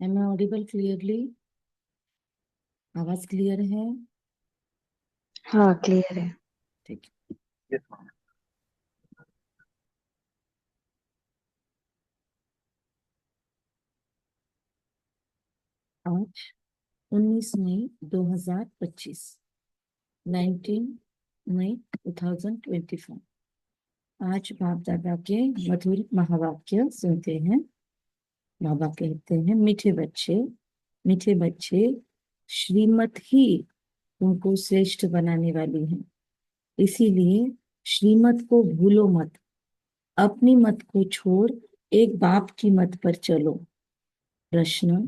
M I audible clearly? आवाज clear है? हाँ, क्लियर है। ठीक है। Yes ma'am. आज 19 मई 2025, 19 मई 2025। आज बाप दादा के मधुर महावाक्य सुनते हैं। बाबा कहते हैं, मीठे बच्चे, श्रीमत ही तुमको श्रेष्ठ बनाने वाली है। इसीलिए श्रीमत को भूलो मत। अपनी मत को छोड़ एक बाप की मत पर चलो। प्रश्न: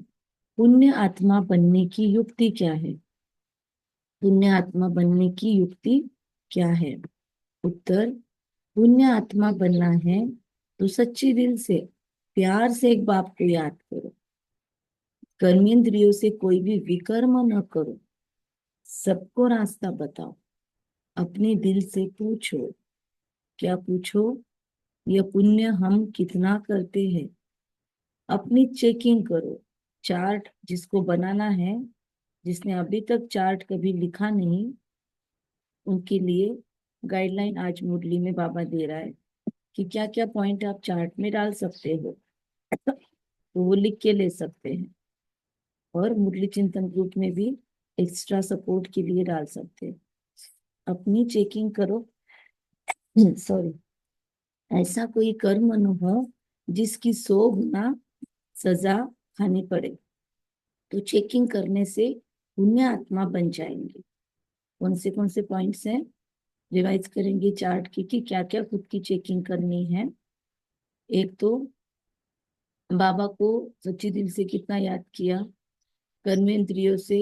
पुण्य आत्मा बनने की युक्ति क्या है? पुण्य आत्मा बनने की युक्ति क्या है? उत्तर: पुण्य आत्मा बनना है तो सच्ची दिल से, प्यार से एक बाप को याद करो। कर्मेंद्रियों से कोई भी विकर्म न करो। सबको रास्ता बताओ। अपने दिल से पूछो। क्या पूछो? यह पुण्य हम कितना करते हैं। अपनी चेकिंग करो। चार्ट जिसको बनाना है, जिसने अभी तक चार्ट कभी लिखा नहीं, उनके लिए गाइडलाइन आज मुरली में बाबा दे रहा है कि क्या क्या पॉइंट आप चार्ट में डाल सकते हो। तो वो लिख के ले सकते हैं, और मुरली चिंतन ग्रुप में भी एक्स्ट्रा सपोर्ट के लिए डाल सकते हैं। अपनी चेकिंग करो। सॉरी। ऐसा कोई कर्म न हो जिसकी 100 गुना सजा खानी पड़े। तो चेकिंग करने से पुण्य आत्मा बन जाएंगे। कौन से पॉइंट्स हैं? रिवाइज करेंगे चार्ट की कि क्या क्या खुद की चेकिंग करनी है। एक तो बाबा को सच्ची दिल से कितना याद किया। कर्मेंद्रियों से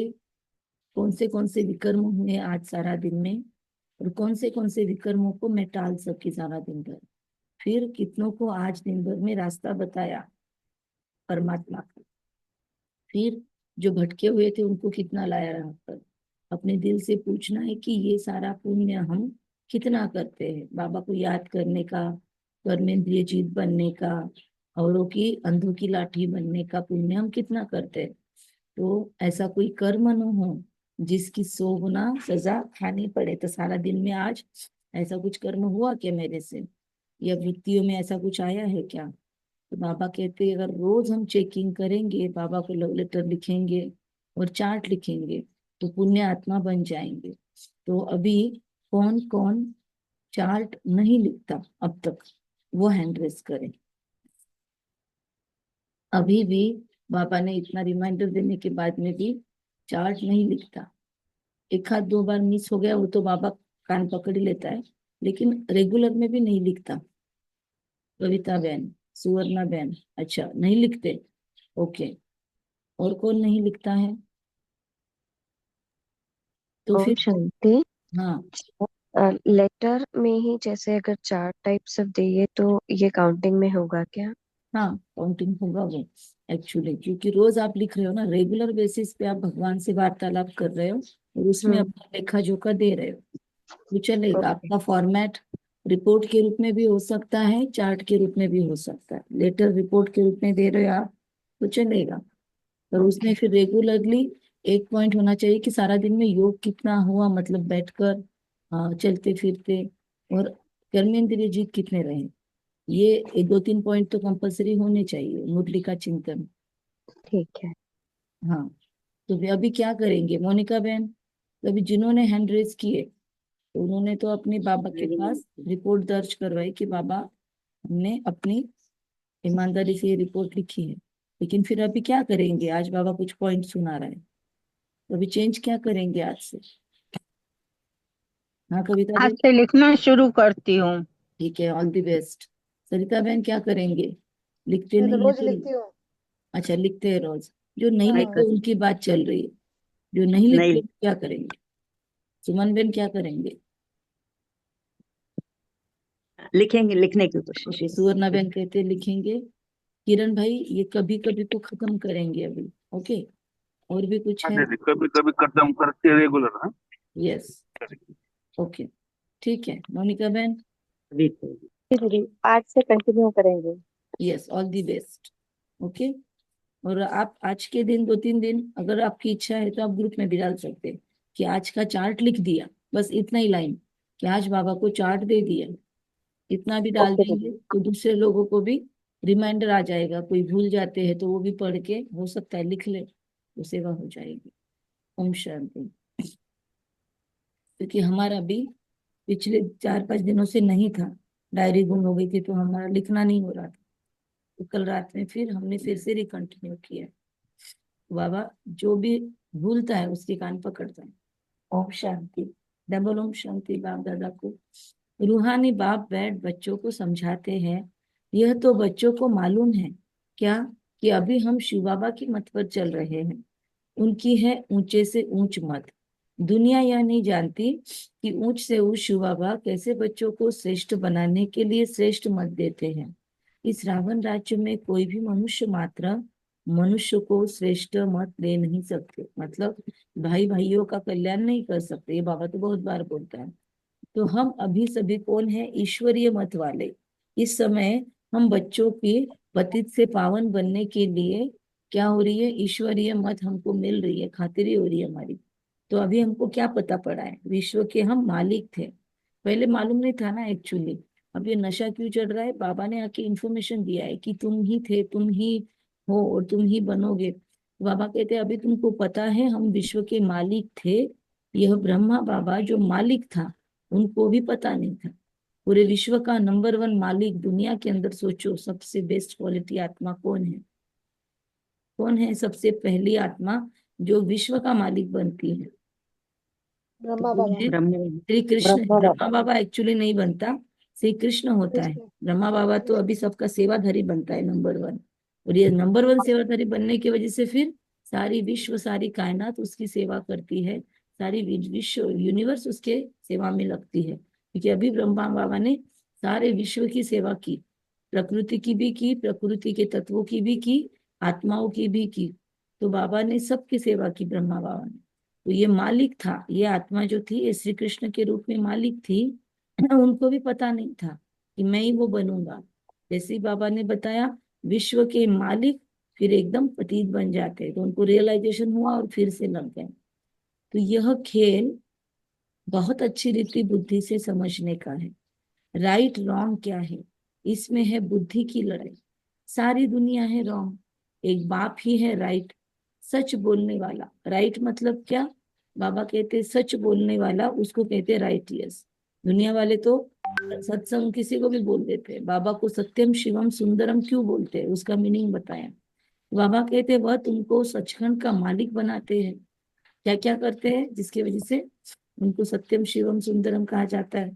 कौन से विकर्म हुए आज सारा दिन में, और कौन से विकर्मों को मैं टाल सकी सारा दिन भर। फिर कितनों को आज दिन भर में रास्ता बताया परमात्मा का। फिर जो भटके हुए थे उनको कितना लाया राह पर। अपने दिल से पूछना है कि ये सारा पुण्य हम कितना करते हैं। बाबा को याद करने का, कर्मेंद्रिय जीत बनने का, औरों की अंधों की लाठी बनने का पुण्य हम कितना करते हैं। तो ऐसा कोई कर्म न हो जिसकी 100 गुना सजा खानी पड़े। तो सारा दिन में आज ऐसा कुछ कर्म हुआ क्या मेरे से, या वृत्तियों में ऐसा कुछ आया है क्या? तो बाबा कहते हैं, अगर रोज हम चेकिंग करेंगे, बाबा को लव लेटर लिखेंगे और चार्ट लिखेंगे, तो पुण्य आत्मा बन जाएंगे। तो अभी कौन कौन चार्ट नहीं लिखता अब तक, वो हैंड रेस करें। अभी भी बाबा ने इतना रिमाइंडर देने के बाद में भी चार्ट नहीं लिखता। एक आध दो बार मिस हो गया, वो तो बाबा कान पकड़ ही लेता है, लेकिन रेगुलर में भी नहीं लिखता। कविता बहन, सुवर्णा बहन, अच्छा नहीं लिखते, ओके। और कौन नहीं लिखता है? तो ओम फिर शांति। हाँ, लेटर में ही जैसे अगर चार टाइप सब दिए तो ये काउंटिंग में होगा क्या? हाँ काउंटिंग होगा वो एक्चुअली, क्योंकि रोज आप लिख रहे हो ना, रेगुलर बेसिस पे आप भगवान से वार्तालाप कर रहे हो और उसमें हम्म। अपना लेखा जोखा दे रहे हो। तो चलेगा। ओके। आपका फॉर्मेट रिपोर्ट के रूप में भी हो सकता है, चार्ट के रूप में भी हो सकता है। लेटर रिपोर्ट के रूप में दे रहे हो आप, तो चलेगा। पर उसमें ओके। फिर रेगुलरली एक पॉइंट होना चाहिए कि सारा दिन में योग कितना हुआ, मतलब बैठकर, चलते फिरते, और कर्मेंद्रिय जीत कितने रहे। ये एक दो तीन पॉइंट तो कंपलसरी होने चाहिए मुरली का चिंतन। ठीक है। हाँ। तो वे अभी क्या करेंगे मोनिका बहन? तो अभी जिन्होंने हैंड रेस किए, तो उन्होंने तो अपने बाबा के पास रिपोर्ट दर्ज करवाई कि बाबा हमने अपनी ईमानदारी से ये रिपोर्ट लिखी है। लेकिन फिर अभी क्या करेंगे? आज बाबा कुछ पॉइंट सुना रहा है, तो अभी चेंज क्या करेंगे आज से? हाँ कविता आज बहन? से लिखना शुरू करती हूँ। ठीक है, ऑल द बेस्ट। सरिता बहन क्या करेंगे? लिखते मैं तो नहीं है रोज तो? लिखती हूँ। अच्छा लिखते हैं रोज। जो नहीं नहीं लिखते कर उनकी बात चल रही है। जो नहीं नहीं लिखते क्या करेंगे? सुमन बहन क्या करेंगे? लिखेंगे, लिखने की कोशिश ओके, सुवर्णा बहन कहते हैं लिखेंगे। किरण भाई ये कभी कभी को खत्म करेंगे अभी। ओके। और भी कुछ हाँ है? दीदी, कभी कभी खत्म करते रेगुलर। हाँ यस। ओके, ठीक है मोनिका बहन। करेंगे। जी दीदी, आज से कंटिन्यू करेंगे। Yes, all the best. Okay. और आप आज के दिन 2-3 दिन अगर आपकी इच्छा है तो आप ग्रुप में भी डाल सकते हैं कि आज का चार्ट लिख दिया, बस इतना ही लाइन कि आज बाबा को चार्ट दे दिया, इतना भी डाल ओके देंगे तो दूसरे लोगों को भी रिमाइंडर आ जाएगा। कोई भूल जाते हैं तो वो भी पढ़ के हो सकता है लिख ले, तो सेवा हो जाएगी। ओम शांति। क्योंकि हमारा भी पिछले 4-5 दिनों से नहीं था, डायरी गुम हो गई थी तो हमारा लिखना नहीं हो रहा था। तो कल रात में फिर हमने फिर से रिकंटिन्यू किया। बाबा जो भी भूलता है उसके कान पकड़ता है। ओम शांति। डबल ओम शांति। बाप दादा को रूहानी बाप बैठ बच्चों को समझाते हैं। यह तो बच्चों को मालूम है क्या कि अभी हम शिव बाबा की मत पर चल रहे हैं। उनकी है ऊंचे से ऊंच मत। दुनिया यह नहीं जानती कि ऊंच से ऊंच शिव बाबा कैसे बच्चों को श्रेष्ठ बनाने के लिए श्रेष्ठ मत देते हैं। इस रावण राज्य में कोई भी मनुष्य मात्र मनुष्य को श्रेष्ठ मत दे नहीं सकते, मतलब भाई भाइयों का कल्याण नहीं कर सकते। ये बाबा तो बहुत बार बोलता है। तो हम अभी सभी कौन है? ईश्वरीय मत वाले। इस समय हम बच्चों की पतित से पावन बनने के लिए क्या हो रही है? ईश्वरीय मत हमको मिल रही है, खातिरी हो रही है हमारी। तो अभी हमको क्या पता पड़ा है? विश्व के हम मालिक थे, पहले मालूम नहीं था ना एक्चुअली। अब ये नशा क्यों चढ़ रहा है? बाबा ने आके इंफॉर्मेशन दिया है कि तुम ही थे, तुम ही हो और तुम ही बनोगे। बाबा कहते हैं अभी तुमको पता है हम विश्व के मालिक थे। यह ब्रह्मा बाबा जो मालिक था उनको भी पता नहीं था। पूरे विश्व का नंबर 1 मालिक दुनिया के अंदर, सोचो सबसे बेस्ट क्वालिटी आत्मा कौन है? कौन है सबसे पहली आत्मा जो विश्व का मालिक बनती है? तो ब्रह्मा वो बाबा। है ब्रह्म श्री कृष्ण। ब्रह्मा ब्रह्मा बाबा। बाबा एक्चुअली नहीं बनता, श्री कृष्ण होता है। कृष्ण। ब्रह्मा बाबा तो अभी सबका सेवाधारी बनता है नंबर 1। और ये नंबर 1 सेवाधारी बनने की वजह से फिर सारी विश्व, सारी कायनात उसकी सेवा करती है। सारी विश्व यूनिवर्स उसके सेवा में लगती है, क्योंकि अभी ब्रह्मा बाबा ने सारे विश्व की सेवा की, प्रकृति की भी की, प्रकृति के तत्वों की भी की, आत्माओं की भी की। तो बाबा ने सबकी सेवा की, ब्रह्मा बाबा ने। तो ये मालिक था, ये आत्मा जो थी ये श्री कृष्ण के रूप में मालिक थी। उनको भी पता नहीं था कि मैं ही वो बनूंगा। जैसे ही बाबा ने बताया विश्व के मालिक फिर एकदम पतित बन जाते, तो उनको रियलाइजेशन हुआ और फिर से लग गए। तो यह खेल बहुत अच्छी रीति बुद्धि से समझने का है। राइट रॉन्ग क्या है, इसमें है बुद्धि की लड़ाई। सारी दुनिया है रॉन्ग, एक बाप ही है राइट, सच बोलने वाला। राइट मतलब क्या? बाबा कहते सच बोलने वाला उसको कहते राइटियस। दुनिया वाले तो सत्संग किसी को भी बोल देते हैं। बाबा को सत्यम शिवम सुंदरम क्यों बोलते हैं, उसका मीनिंग बताया। बाबा कहते वह तुमको सचखंड का मालिक बनाते हैं। क्या क्या करते हैं जिसकी वजह से उनको सत्यम शिवम सुंदरम कहा जाता है?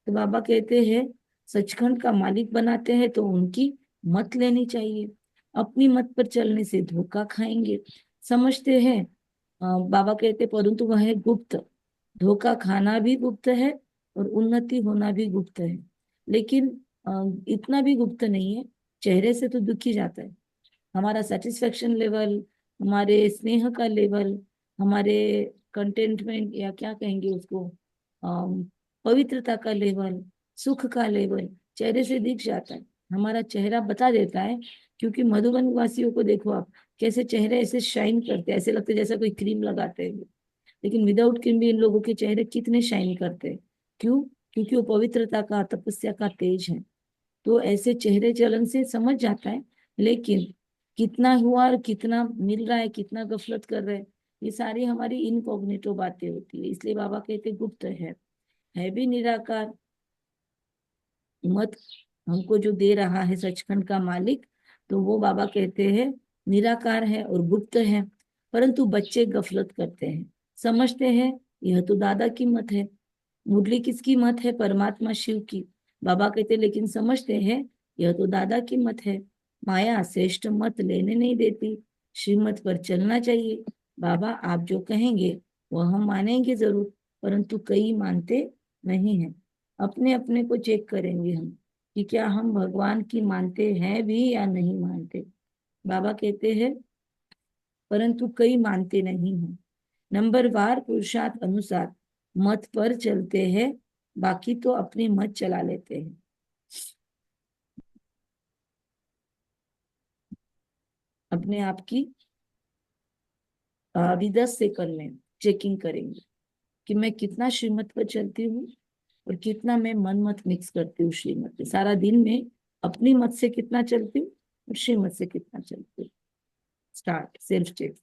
तो बाबा कहते हैं सचखंड का मालिक बनाते हैं तो उनकी मत लेनी चाहिए। अपनी मत पर चलने से धोखा खाएंगे, समझते हैं। बाबा कहते परंतु वह है गुप्त। धोखा खाना भी गुप्त है और उन्नति होना भी गुप्त है। लेकिन इतना भी गुप्त नहीं है, चेहरे से तो दुख ही जाता है। हमारा सेटिस्फेक्शन लेवल, हमारे स्नेह का लेवल, हमारे कंटेंटमेंट या क्या कहेंगे उसको, पवित्रता का लेवल, सुख का लेवल चेहरे से दिख जाता है। हमारा चेहरा बता देता है। क्योंकि मधुबन वासियों को देखो आप, कैसे चेहरे ऐसे शाइन करते हैं, ऐसे लगते हैं जैसा कोई क्रीम लगाते हैं। लेकिन विदाउट क्रीम भी इन लोगों के चेहरे कितने शाइन करते हैं। क्यों? क्योंकि वो पवित्रता का, तपस्या का तेज है। तो ऐसे चेहरे चलन से समझ जाता है। लेकिन कितना हुआ और कितना मिल रहा है, कितना गफलत कर रहे हैं, ये सारी हमारी इनकॉग्निटो बातें होती है। इसलिए बाबा कहते गुप्त है भी निराकार। मत हमको जो दे रहा है सचखंड का मालिक, तो वो बाबा कहते हैं निराकार है और गुप्त है। परंतु बच्चे गफलत करते हैं, समझते हैं यह तो दादा की मत है। मुरली किसकी मत है? परमात्मा शिव की। बाबा कहते लेकिन समझते हैं यह तो दादा की मत है। माया श्रेष्ठ मत लेने नहीं देती, श्रीमत पर चलना चाहिए। बाबा आप जो कहेंगे वह हम मानेंगे जरूर, परंतु कई मानते नहीं हैं। अपने अपने को चेक करेंगे हम कि क्या हम भगवान की मानते हैं भी या नहीं मानते। बाबा कहते हैं परंतु कई मानते नहीं हैं। नंबर वार पुरुषार्थ अनुसार मत पर चलते हैं, बाकी तो अपनी मत चला लेते हैं। अपने आप की विदत से करने चेकिंग करेंगे कि मैं कितना श्रीमत पर चलती हूँ और कितना मैं मन मत मिक्स करती हूँ श्रीमत पे। सारा दिन में अपनी मत से कितना चलती हूँ और श्रीमत से कितना चलती हूँ। Start self check.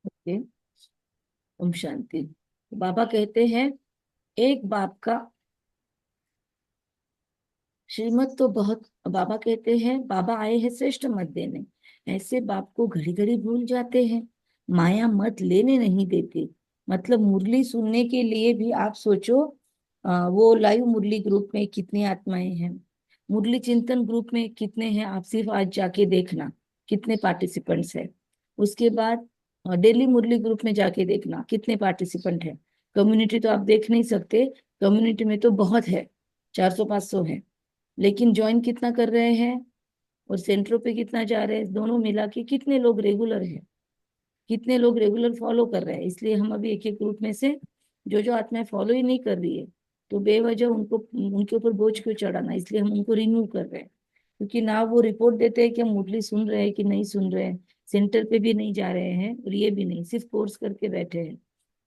Okay, Om शांति। बाबा कहते हैं एक बाप का श्रीमत तो बहुत, बाबा कहते हैं बाबा आए हैं श्रेष्ठ मत देने, ऐसे बाप को घड़ी घड़ी भूल जाते हैं। माया मत लेने नहीं देती। मतलब मुरली सुनने के लिए भी आप सोचो, वो लाइव मुरली ग्रुप में कितनी आत्माएं हैं, मुरली चिंतन ग्रुप में कितने हैं, आप सिर्फ आज जाके देखना कितने पार्टिसिपेंट्स हैं। उसके बाद डेली मुरली ग्रुप में जाके देखना कितने पार्टिसिपेंट हैं। कम्युनिटी तो आप देख नहीं सकते, कम्युनिटी में तो बहुत है, 400-500 है, लेकिन ज्वाइन कितना कर रहे हैं और सेंटरों पे कितना जा रहे हैं, दोनों मिला के कितने लोग रेगुलर है, कितने लोग रेगुलर फॉलो कर रहे हैं। इसलिए हम अभी एक एक ग्रुप में से जो जो आत्माएं फॉलो ही नहीं कर रही है, तो बेवजह उनको उनके ऊपर बोझ क्यों चढ़ाना, इसलिए हम उनको रिमूव कर रहे हैं। क्योंकि ना वो रिपोर्ट देते हैं कि हम मुरली सुन रहे हैं कि नहीं सुन रहे हैं, सेंटर पे भी नहीं जा रहे हैं और ये भी नहीं, सिर्फ कोर्स करके बैठे हैं।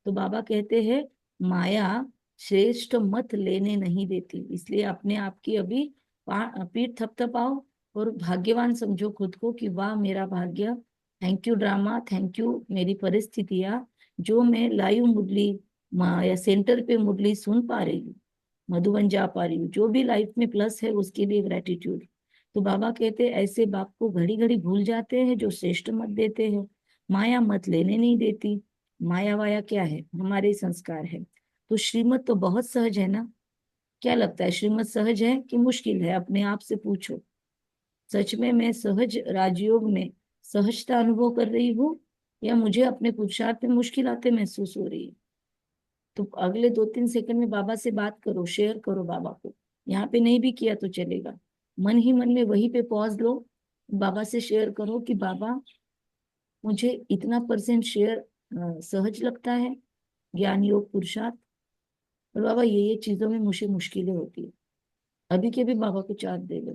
तो बाबा कहते हैं माया श्रेष्ठ मत लेने नहीं देती, इसलिए अपने आप की अभी पीठ थपथपाओ और भाग्यवान समझो खुद को कि वाह मेरा भाग्य, thank you drama, thank you मेरी परिस्थितियां, जो मैं लाइव मुरली या सेंटर पे मुरली सुन पा रही हूँ, मधुबन जा पा रही हूँ, जो भी लाइफ में प्लस है उसके लिए ग्रेटिट्यूड। तो बाबा कहते हैं ऐसे बाप को घड़ी घड़ी भूल जाते हैं जो श्रेष्ठ मत देते हैं। माया मत लेने नहीं देती। माया वाया क्या है, हमारे संस्कार है। तो श्रीमत तो बहुत सहज है ना। क्या लगता है श्रीमत सहज है कि मुश्किल है, अपने आप से पूछो। सच में मैं सहज राजयोग में सहजता अनुभव कर रही हूँ या मुझे अपने पुरुषार्थ में मुश्किलातें महसूस हो रही है। तो अगले 2-3 सेकंड में बाबा से बात करो, शेयर करो बाबा को। यहाँ पे नहीं भी किया तो चलेगा, मन ही मन में वहीं पे पॉज लो, बाबा से शेयर करो कि बाबा मुझे इतना परसेंट शेयर सहज लगता है, ज्ञान योग पुरुषार्थ, और बाबा ये चीजों में मुझे मुश्किलें होती है। अभी के भी बाबा को चार्ट दे लो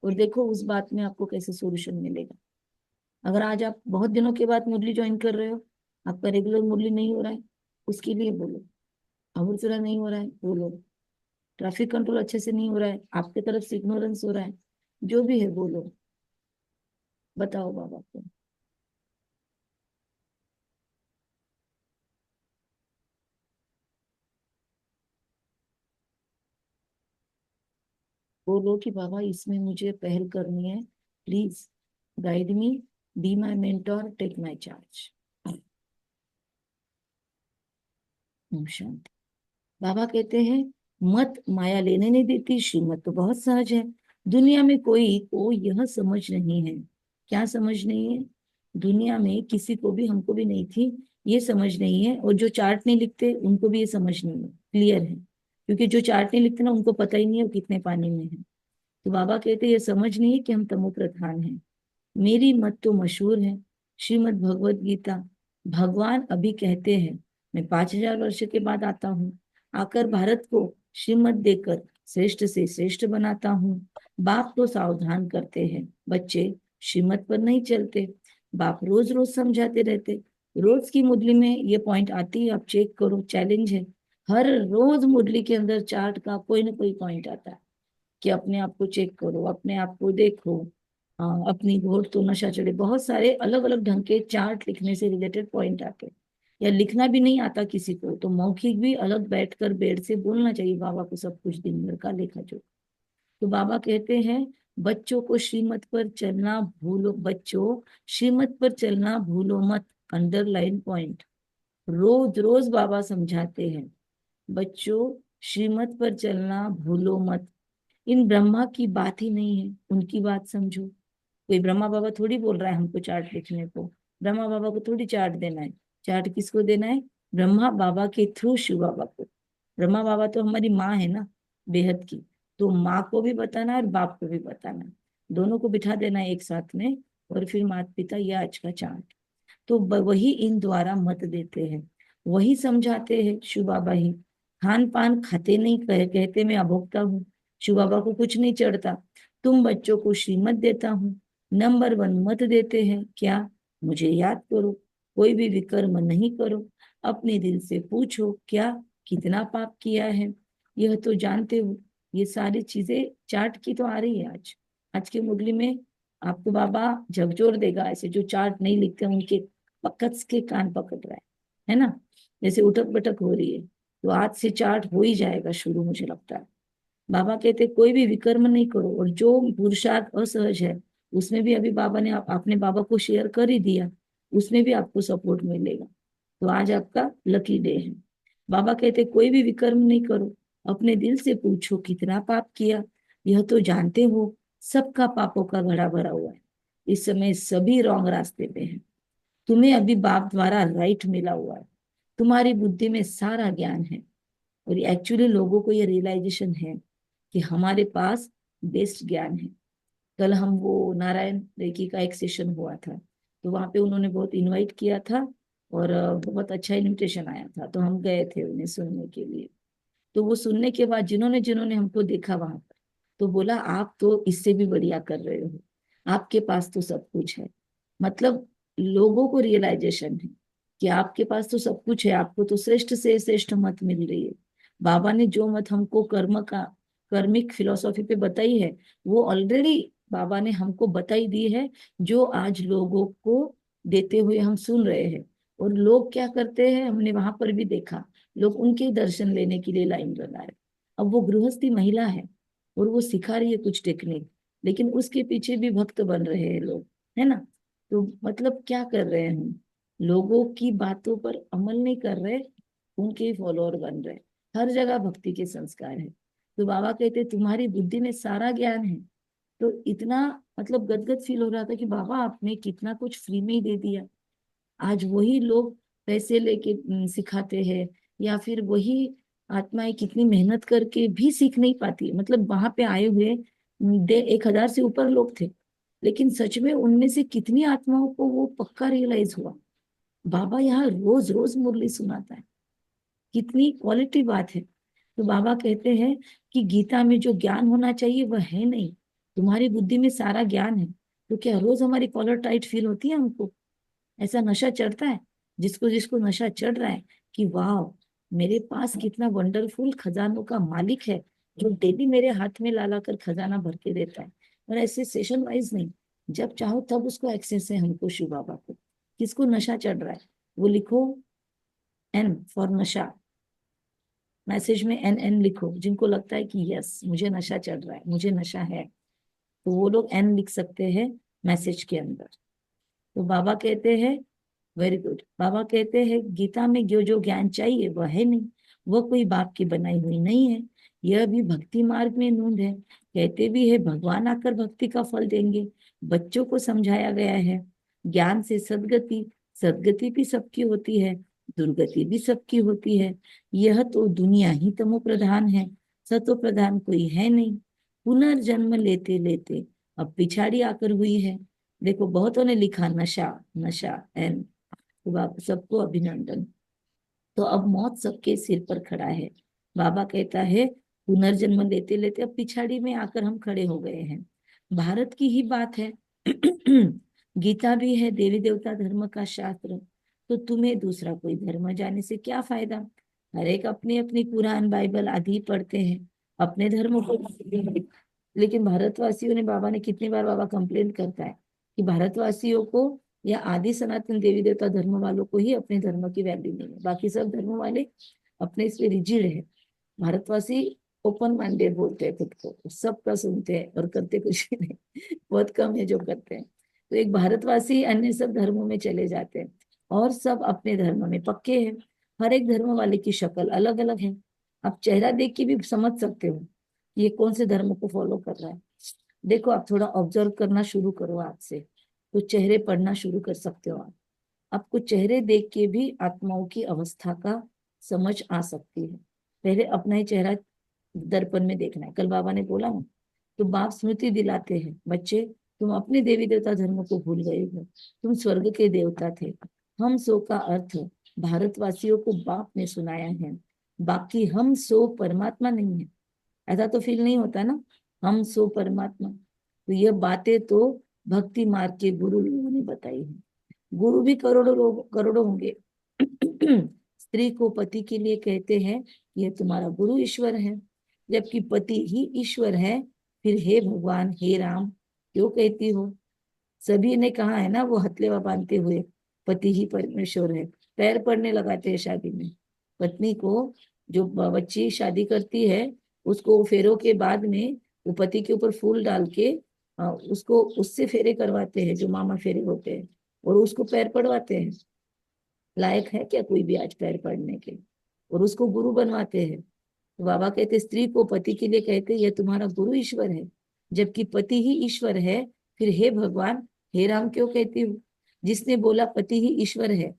और देखो उस बात में आपको कैसे सोल्यूशन मिलेगा। अगर आज आप बहुत दिनों के बाद मुरली ज्वाइन कर रहे हो, आपका रेगुलर मुरली नहीं हो रहा है, उसके लिए बोलो। अमृतसर नहीं हो रहा है बोलो, ट्रैफिक कंट्रोल अच्छे से नहीं हो रहा है, आपके तरफ से इग्नोरेंस हो रहा है, जो भी है बोलो, बताओ बाबा को। बोलो कि बाबा इसमें मुझे पहल करनी है, please guide me, be my mentor, take my charge. ओम शांति। बाबा कहते हैं मत माया लेने नहीं देती, श्रीमत तो बहुत सहज है। दुनिया में कोई को यह समझ नहीं है। क्या समझ नहीं है? दुनिया में किसी को भी, हमको भी नहीं थी, ये समझ नहीं है। और जो चार्ट नहीं लिखते उनको भी ये समझ नहीं है, क्लियर है। क्योंकि जो चार्ट नहीं लिखते ना उनको पता ही नहीं है वो कितने पानी में है। तो बाबा कहते हैं ये समझ नहीं है कि हम तमो प्रधान हैं। मेरी मत तो मशहूर है, श्रीमद् भगवत गीता। भगवान अभी कहते हैं मैं 5000 वर्ष के बाद आता हूँ, आकर भारत को श्रीमत देकर श्रेष्ठ से श्रेष्ठ बनाता हूँ। बाप तो सावधान करते हैं, बच्चे श्रीमत पर नहीं चलते। बाप रोज रोज समझाते रहते, रोज की मुरली में ये पॉइंट आती है, आप चेक करो, चैलेंज है। हर रोज मुरली के अंदर चार्ट का कोई ना कोई पॉइंट आता है कि अपने आप को चेक करो, अपने आप को देखो। अपनी घोट तो नशा चढ़े, बहुत सारे अलग अलग ढंग के चार्ट लिखने से रिलेटेड पॉइंट आते हैं। या लिखना भी नहीं आता किसी को तो मौखिक भी अलग बैठकर बेड से बोलना चाहिए बाबा को सब कुछ दिन भर का लेखा जो। तो बाबा कहते हैं बच्चों को श्रीमत पर चलना भूलो, बच्चों श्रीमत पर चलना भूलो मत। अंडरलाइन पॉइंट, रोज रोज बाबा समझाते हैं, बच्चों श्रीमत पर चलना भूलो मत। इन ब्रह्मा की बात ही नहीं है, उनकी बात समझो। कोई ब्रह्मा बाबा थोड़ी बोल रहा है हमको चार्ट लिखने को, ब्रह्मा बाबा को थोड़ी चार्ट देना है। चार्ट किसको देना है? ब्रह्मा बाबा के थ्रू शिव बाबा को। ब्रह्मा बाबा तो हमारी माँ है ना, बेहद की। तो माँ को भी बताना है और बाप को भी बताना है, दोनों को बिठा देना है एक साथ में। और फिर माता पिता ये आज का चार्ट। तो वही इन द्वारा मत देते हैं, वही समझाते हैं शिव बाबा ही। खान पान खाते नहीं, कहते मैं अभोक्ता हूँ, शिव बाबा को कुछ नहीं चढ़ता। तुम बच्चों को श्रीमत देता हूँ, नंबर 1 मत देते हैं क्या? मुझे याद करो, कोई भी विकर्म नहीं करो, अपने दिल से पूछो क्या कितना पाप किया है, यह तो जानते हो। ये सारी चीजें चार्ट की तो आ रही है आज। आज के मुरली में आपको बाबा झकझोर देगा, ऐसे जो चार्ट नहीं लिखते उनके पकड़ के कान पकड़ रहा है ना। जैसे उठक बैठक हो रही है, तो आज से चार्ट हो ही जाएगा शुरू, मुझे लगता है। बाबा कहते कोई भी विकर्म नहीं करो, और जो पुरुषार्थ असहज है उसमें भी अभी बाबा ने आपने बाबा को शेयर कर ही दिया, उसमें भी आपको सपोर्ट मिलेगा। तो आज आपका लकी डे है। बाबा कहते कोई भी विकर्म नहीं करो, अपने दिल से पूछो कितना पाप किया, यह तो जानते हो सबका पापों का घड़ा भरा हुआ है। इस समय सभी रॉन्ग रास्ते पे हैं, तुम्हें अभी बाप द्वारा राइट मिला हुआ है, तुम्हारी बुद्धि में सारा ज्ञान है। और एक्चुअली लोगों को ये रियलाइजेशन है कि हमारे पास बेस्ट ज्ञान है। कल हम वो नारायण रेकी का एक सेशन हुआ था, तो वहां पे उन्होंने बहुत इनवाइट किया था, और बहुत अच्छा इनविटेशन आया था, तो हम गए थे उन्हें सुनने के लिए। तो वो सुनने के बाद जिन्होंने जिन्होंने हमको देखा वहां पर, तो बोला आप तो इससे भी बढ़िया कर रहे हो, आपके पास तो सब कुछ है। मतलब लोगों को रियलाइजेशन है कि आपके पास तो सब कुछ है, आपको तो श्रेष्ठ से श्रेष्ठ मत मिल रही है। बाबा ने जो मत हमको कर्म का कर्मिक फिलोसॉफी पे बताई है, वो ऑलरेडी बाबा ने हमको बताई दी है, जो आज लोगों को देते हुए हम सुन रहे हैं। और लोग क्या करते हैं, हमने वहां पर भी देखा, लोग उनके दर्शन लेने के लिए लाइन लगा रहे। अब वो गृहस्थी महिला है और वो सिखा रही है कुछ टेक्निक, लेकिन उसके पीछे भी भक्त बन रहे हैं लोग, है ना। तो मतलब क्या कर रहे हैं हम, लोगों की बातों पर अमल नहीं कर रहे, उनके फॉलोअर बन रहे। हर जगह भक्ति के संस्कार है। तो बाबा कहते तुम्हारी बुद्धि में सारा ज्ञान है। तो इतना मतलब गदगद फील हो रहा था कि बाबा आपने कितना कुछ फ्री में ही दे दिया। आज वही लोग पैसे लेके सिखाते हैं, या फिर वही आत्माएं कितनी मेहनत करके भी सीख नहीं पाती। मतलब वहां पे आए हुए 1000 से ऊपर लोग थे, लेकिन सच में उनमें से कितनी आत्माओं को वो पक्का रियलाइज हुआ। बाबा यहाँ रोज रोज मुरली सुनाता है, कितनी क्वालिटी बात है। तो बाबा कहते हैं कि गीता में जो ज्ञान होना चाहिए वह है नहीं, तुम्हारी बुद्धि में सारा ज्ञान है। तो क्या रोज हमारी कॉलर टाइट फील होती है हमको? ऐसा नशा चढ़ता है? जिसको जिसको नशा चढ़ रहा है कि वाह, मेरे पास कितना वंडरफुल खजानों का मालिक है, जो डेली मेरे हाथ में ला ला कर खजाना भर के देता है। और ऐसे सेशन वाइज नहीं, जब चाहो तब उसको एक्सेस है हमको शिव बाबा को। किसको नशा चढ़ रहा है वो लिखो, एन फॉर नशा, मैसेज में एन एन लिखो। जिनको लगता है कि यस मुझे नशा चढ़ रहा है, मुझे नशा है, तो वो लोग एन लिख सकते हैं मैसेज के अंदर। तो बाबा कहते हैं वेरी गुड, बाबा कहते हैं गीता में जो जो ज्ञान चाहिए वह है नहीं, वह कोई बाप की बनाई हुई नहीं है, यह भी भक्ति मार्ग में नूंद है। कहते भी है भगवान आकर भक्ति का फल देंगे। बच्चों को समझाया गया है ज्ञान से सदगति, सदगति भी सबकी होती है, दुर्गति भी सबकी होती है। यह तो दुनिया ही तमो प्रधान है, सतो प्रधान कोई है नहीं। पुनर्जन्म लेते लेते अब पिछाड़ी आकर हुई है। देखो बहुतों ने लिखा नशा नशा एन, तो सबको अभिनंदन। तो अब मौत सबके सिर पर खड़ा है। बाबा कहता है पुनर्जन्म लेते लेते अब पिछाड़ी में आकर हम खड़े हो गए हैं। भारत की ही बात है गीता भी है देवी देवता धर्म का शास्त्र, तो तुम्हें दूसरा कोई धर्म जाने से क्या फायदा। हर एक अपनी अपनी कुरान बाइबल आदि पढ़ते हैं, अपने धर्म को। लेकिन भारतवासियों ने, बाबा ने कितनी बार बाबा कंप्लेन करता है कि भारतवासियों को या आदि सनातन देवी देवता धर्म वालों को ही अपने धर्म की वैल्यू नहीं है, बाकी सब धर्म वाले अपने इस पे रिजिड है। भारतवासी ओपन माइंडेड बोलते हैं खुद को, सबका सुनते हैं और करते कुछ भी नहीं बहुत कम है जो करते हैं। तो एक भारतवासी अन्य सब धर्मों में चले जाते हैं और सब अपने धर्म में पक्के हैं। हर एक धर्म वाले की शक्ल अलग अलग है, आप चेहरा देख के भी समझ सकते हो ये कौन से धर्म को फॉलो कर रहा है। देखो आप थोड़ा ऑब्जर्व करना शुरू करो आज से, तो चेहरे पढ़ना शुरू कर सकते हो आप। आपको चेहरे देख के भी आत्माओं की अवस्था का समझ आ सकती है। पहले अपना ही चेहरा दर्पण में देखना है। कल बाबा ने बोला ना, तो बाप स्मृति दिलाते हैं, बच्चे तुम अपने देवी देवता धर्म को भूल गए हो, तुम स्वर्ग के देवता थे। हम सो का अर्थ भारतवासियों को बाप ने सुनाया है, बाकी हम सो परमात्मा नहीं है। ऐसा तो फील नहीं होता ना, हम सो परमात्मा। तो यह बातें तो भक्ति मार्ग के गुरु लोगों ने बताई है। गुरु भी करोड़ों लोग, करोड़ों होंगे। स्त्री को पति के लिए कहते हैं यह तुम्हारा गुरु ईश्वर है, जबकि पति ही ईश्वर है। फिर हे भगवान, हे राम क्यों कहती हो? सभी ने कहा है ना, वो हथलेवा बांधते हुए, पति ही परमेश्वर है। पैर पड़ने लगाते हैं शादी में। पत्नी को जो बच्ची शादी करती है, उसको फेरों के बाद में वो पति के ऊपर फूल डाल के उसको उससे फेरे करवाते हैं, जो मामा फेरे होते हैं, और उसको पैर पड़वाते हैं। लायक है क्या कोई भी आज पैर पड़ने के? और उसको गुरु बनवाते हैं। तो बाबा कहते स्त्री को पति के लिए कहते यह तुम्हारा गुरु ईश्वर है, जबकि पति ही ईश्वर है। फिर हे भगवान, हे राम क्यों कहती हूँ? जिसने बोला पति ही ईश्वर है,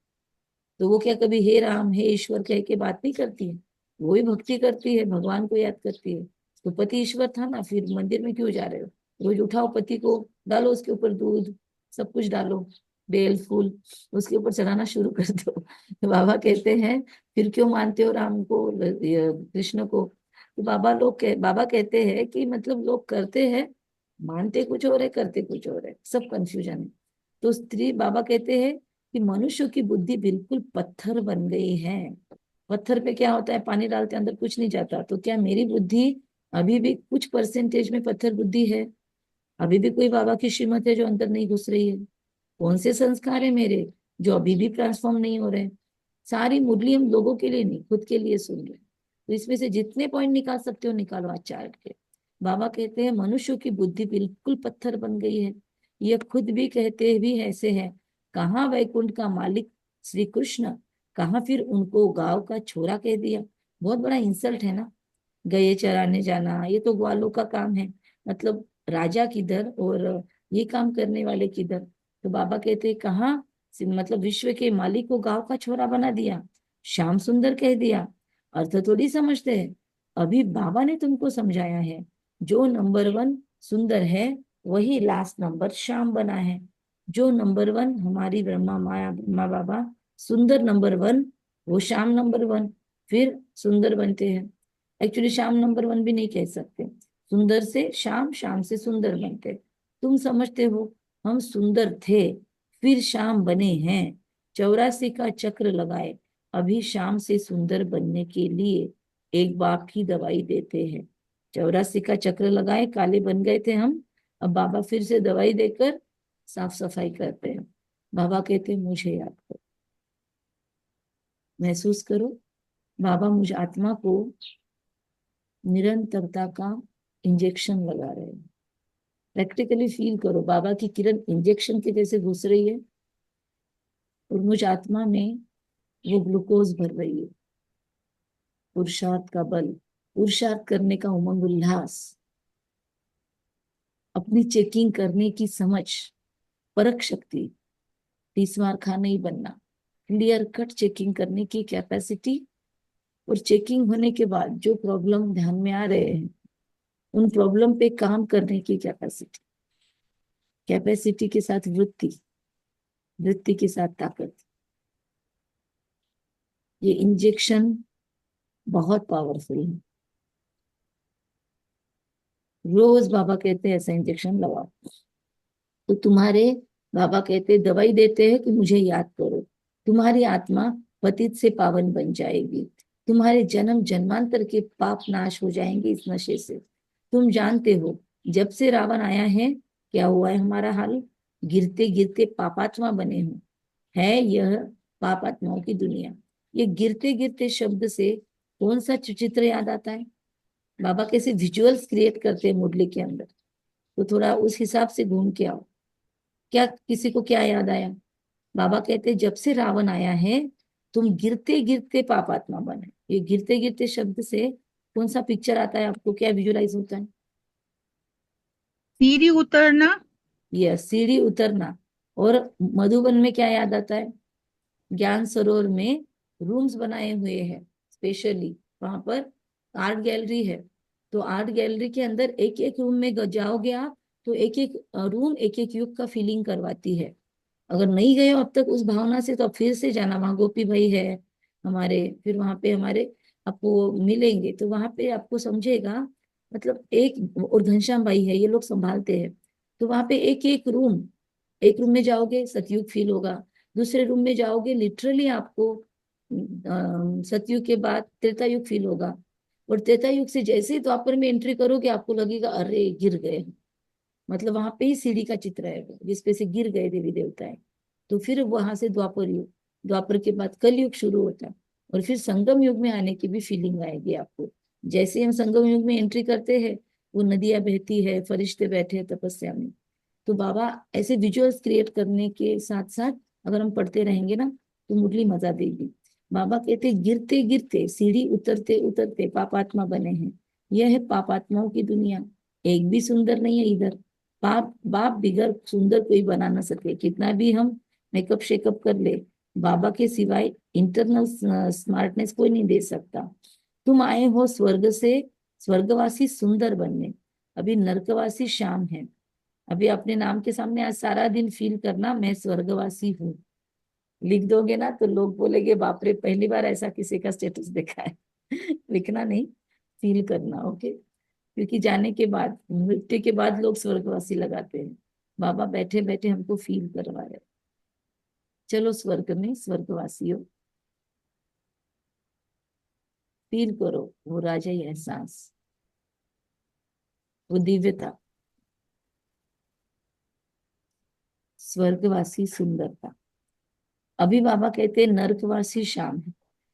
तो वो क्या कभी हे राम हे ईश्वर कह के बात नहीं करती है? वो ही भक्ति करती है, भगवान को याद करती है। तो पति ईश्वर था ना, फिर मंदिर में क्यों जा रहे हो? रोज उठाओ पति को, डालो उसके ऊपर दूध, सब कुछ डालो, बेल फूल उसके ऊपर चढ़ाना शुरू कर दो। तो बाबा कहते हैं फिर क्यों मानते हो राम को, कृष्ण को? तो बाबा कहते हैं कि मतलब लोग करते हैं, मानते कुछ और है, करते कुछ और है, सब कंफ्यूजन है। तो स्त्री, बाबा कहते हैं कि मनुष्य की बुद्धि बिल्कुल पत्थर बन गई है। पत्थर पे क्या होता है, पानी डालते अंदर कुछ नहीं जाता। तो क्या मेरी बुद्धि अभी भी कुछ परसेंटेज में पत्थर बुद्धि है? अभी भी कोई बाबा की श्रीमत है जो अंदर नहीं घुस रही है? कौन से संस्कार है मेरे जो अभी भी ट्रांसफॉर्म नहीं हो रहे? सारी मुरली हम लोगों के लिए नहीं, खुद के लिए सुन रहे हैं। तो इसमें से जितने पॉइंट निकाल सकते हो निकालो आज चार्ट के। बाबा कहते हैं मनुष्य की बुद्धि बिल्कुल पत्थर बन गई है। यह खुद भी कहते भी ऐसे है, कहाँ वैकुंठ का मालिक श्री कृष्ण, कहाँ फिर उनको गांव का छोरा कह दिया। बहुत बड़ा इंसल्ट है ना। गए चराने जाना ये तो ग्वालों का काम है, मतलब राजा किधर और ये काम करने वाले किधर? तो बाबा कहते हैं कहाँ, मतलब विश्व के मालिक को गांव का छोरा बना दिया, श्याम सुंदर कह दिया। अर्थ थोड़ी समझते हैं। अभी बाबा ने तुमको समझाया है, जो नंबर 1 सुंदर है वही लास्ट नंबर श्याम बना है। जो नंबर 1 हमारी ब्रह्मा माया ब्रह्मा बाबा सुंदर नंबर 1, वो श्याम नंबर 1, फिर सुंदर बनते हैं। एक्चुअली श्याम नंबर 1 भी नहीं कह सकते, सुंदर से श्याम, श्याम से सुंदर बनते। तुम समझते हो हम सुंदर थे फिर श्याम बने हैं, 84 का चक्र लगाए, अभी श्याम से सुंदर बनने के लिए एक बाप की दवाई देते हैं। 84 का चक्र लगाए, काले बन गए थे हम, अब बाबा फिर से दवाई देकर साफ सफाई करते हैं। बाबा कहते हैं मुझे याद करो, महसूस करो, बाबा मुझ आत्मा को निरंतरता का इंजेक्शन लगा रहे हैं। प्रैक्टिकली फील करो, बाबा की किरण इंजेक्शन के जैसे घुस रही है और मुझ आत्मा में वो ग्लूकोज भर रही है। पुरुषार्थ का बल, पुरुषार्थ करने का उमंग उल्लास, अपनी चेकिंग करने की समझ, परख शक्ति, 30 मार खा नहीं बनना, क्लियर कट चेकिंग करने की कैपेसिटी, और चेकिंग होने के बाद जो प्रॉब्लम ध्यान में आ रहे हैं उन प्रॉब्लम पे काम करने की कैपेसिटी, कैपेसिटी के साथ वृत्ति, वृत्ति के साथ ताकत। ये इंजेक्शन बहुत पावरफुल है। रोज बाबा कहते हैं ऐसा इंजेक्शन लगाओ। तो तुम्हारे बाबा कहते दवाई देते हैं कि मुझे याद करो, तुम्हारी आत्मा पतित से पावन बन जाएगी, तुम्हारे जन्म जन्मांतर के पाप नाश हो जाएंगे इस नशे से। तुम जानते हो जब से रावण आया है क्या हुआ है हमारा हाल, गिरते गिरते पापात्मा बने हो। है यह पापात्माओं की दुनिया। ये गिरते गिरते शब्द से कौन सा चित्र याद आता है? बाबा कैसे विजुअल्स क्रिएट करते हैं मुरली के अंदर, तो थोड़ा उस हिसाब से घूम के आओ। क्या किसी को क्या याद आया? बाबा कहते जब से रावण आया है तुम गिरते गिरते पापात्मा बने। ये गिरते गिरते शब्द से कौन सा पिक्चर आता है आपको, क्या विजुअलाइज होता है? सीढ़ी उतरना। यस, सीढ़ी उतरना। और मधुबन में क्या याद आता है? ज्ञान सरोवर में रूम्स बनाए हुए हैं स्पेशली, वहां पर आर्ट गैलरी है। तो आर्ट गैलरी के अंदर एक एक रूम में जाओगे आप, तो एक एक रूम एक एक युग का फीलिंग करवाती है। अगर नहीं गए हो अब तक उस भावना से, तो अब फिर से जाना। वहां गोपी भाई है हमारे, फिर वहां पे हमारे आपको मिलेंगे, तो वहां पे आपको समझेगा। मतलब एक और घनश्याम भाई है, ये लोग संभालते हैं। तो वहां पे एक एक रूम, एक रूम में जाओगे सतयुग फील होगा, दूसरे रूम में जाओगे लिटरली आपको सतयुग के बाद त्रेता युग फील होगा। और त्रेता युग से जैसे ही द्वापर में एंट्री करोगे, आपको लगेगा अरे गिर गए। मतलब वहां पे ही सीढ़ी का चित्र है वो, जिसपे से गिर गए देवी देवताएं। तो फिर वहां से द्वापर युग, द्वापर के बाद कल युग शुरू होता है। और फिर संगम युग में आने की भी फीलिंग आएगी आपको। जैसे हम संगम युग में एंट्री करते हैं, वो नदियां बहती है, फरिश्ते बैठे हैं तपस्या में। तो बाबा ऐसे विजुअल्स क्रिएट करने के साथ साथ अगर हम पढ़ते रहेंगे ना, तो मुरली मजा देगी। बाबा कहते गिरते गिरते सीढ़ी उतरते उतरते पापात्मा बने हैं। यह है पापात्माओं की दुनिया। एक भी सुंदर नहीं है इधर। बाप बाप बिगर सुंदर कोई बना ना सके, कितना भी हम मेकअप शेकअप कर ले, बाबा के सिवाय इंटरनल स्मार्टनेस कोई नहीं दे सकता। तुम आए हो स्वर्ग से स्वर्गवासी सुंदर बनने, अभी नरकवासी शाम है। अभी अपने नाम के सामने आज सारा दिन फील करना मैं स्वर्गवासी हूँ। लिख दोगे ना तो लोग बोलेंगे बाप रे, पहली बार ऐसा किसी का स्टेटस देखा है। लिखना नहीं, फील करना। ओके, क्योंकि जाने के बाद, मृत्यु के बाद लोग स्वर्गवासी लगाते हैं। बाबा बैठे बैठे हमको फील करवा रहे। चलो स्वर्ग में स्वर्गवासी हो, फील करो वो राजाई एहसास, वो दिव्यता, स्वर्गवासी सुंदरता। अभी बाबा कहते हैं नरकवासी शाम है,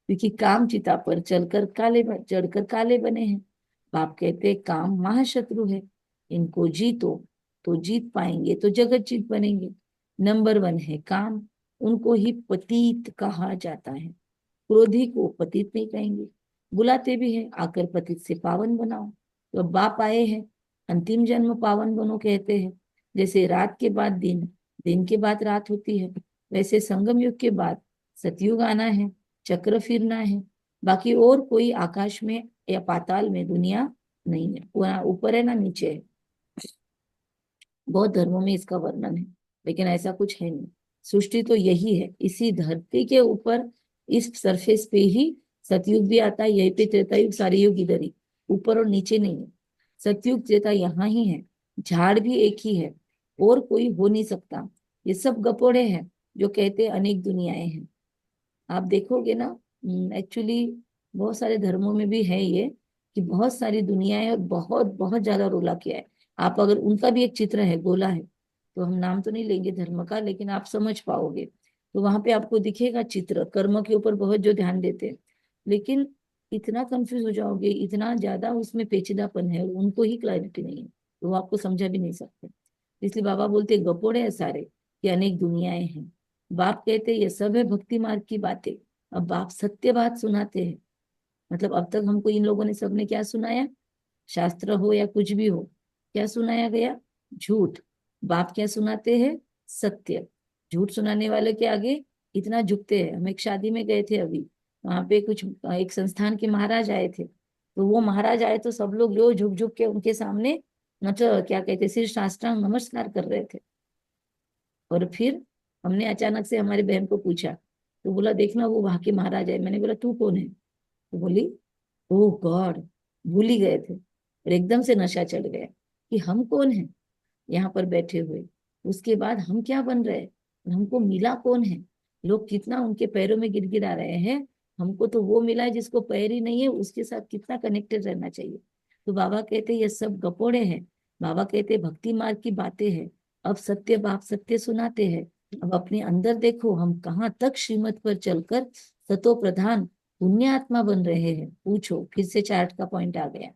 क्योंकि काम चिता पर चढ़कर काले बने हैं। बाप कहते हैं काम महाशत्रु है, इनको जीतो तो जीत पाएंगे, तो जगत जीत बनेंगे। नंबर 1 है काम, उनको ही पतित कहा जाता है। क्रोधी को पतित नहीं कहेंगे, बुलाते भी हैं आकर पतित से पावन बनाओ। तो अब बाप आए हैं, अंतिम जन्म पावन बनो कहते हैं। जैसे रात के बाद दिन, दिन के बाद रात होती है, वैसे संगम युग के बाद सतयुग आना है, चक्र फिरना है। बाकी और कोई आकाश में या पाताल में दुनिया नहीं है, ना ऊपर है ना नीचे है। बहुत धर्मों में इसका वर्णन है, लेकिन ऐसा कुछ है नहीं। सृष्टि तो यही है, इसी धरती के ऊपर, इस सरफेस पे ही सतयुग भी आता है, यही पे त्रेता युग, सारे युग इधर ही, ऊपर और नीचे नहीं है। सतयुग त्रेता यहाँ ही है, झाड़ भी एक ही है, और कोई हो नहीं सकता। ये सब गपोड़े हैं जो कहते हैं अनेक दुनियाएं हैं। आप देखोगे ना, एक्चुअली बहुत सारे धर्मों में भी है ये, कि बहुत सारी दुनियाएं और बहुत बहुत ज्यादा रोला किया है। आप अगर उनका भी एक चित्र है, गोला है, तो हम नाम तो नहीं लेंगे धर्म का, लेकिन आप समझ पाओगे। तो वहां पे आपको दिखेगा चित्र, कर्म के ऊपर बहुत जो ध्यान देते हैं। लेकिन इतना कंफ्यूज हो जाओगे, इतना ज्यादा उसमें पेचीदापन है और उनको ही क्लैरिटी नहीं है, तो वो आपको समझा भी नहीं सकते। इसलिए बाबा बोलते गपोड़े हैं सारे, कि अनेक दुनियाएं हैं। बाप कहते ये सब है भक्ति मार्ग की बातें। अब बाप सत्य बात सुनाते हैं। मतलब अब तक हमको इन लोगों ने सबने क्या सुनाया, शास्त्र हो या कुछ भी हो, क्या सुनाया गया? झूठ। बाप क्या सुनाते हैं? सत्य। झूठ सुनाने वाले के आगे इतना झुकते हैं। हम एक शादी में गए थे अभी, वहां पे कुछ एक संस्थान के महाराज आए थे। तो वो महाराज आए तो सब लोग जो झुक झुक के उनके सामने मतलब क्या कहते, सिर साष्टांग नमस्कार कर रहे थे। और फिर हमने अचानक से हमारी बहन को पूछा, तो बोला देखना वो वहां के महाराज है। मैंने बोला तू कौन है? तो बोली ओ गॉड, भूल ही गए थे। और एकदम से नशा चढ़ गया कि हम कौन है यहाँ पर बैठे हुए, उसके बाद हम क्या बन रहे हैं, और हमको मिला कौन है। लोग कितना उनके पैरों में गिड़गिड़ा रहे हैं, हमको तो वो मिला है जिसको पैर ही नहीं है, उसके साथ कितना कनेक्टेड रहना चाहिए। तो बाबा कहते ये सब गपोड़े हैं। बाबा कहते भक्ति मार्ग की बातें हैं। अब सत्य बाप सत्य सुनाते हैं। अब अपने अंदर देखो, हम कहाँ तक श्रीमत पर चलकर सतो प्रधान पुण्य आत्मा बन रहे हैं। पूछो, फिर से चार्ट का पॉइंट आ गया।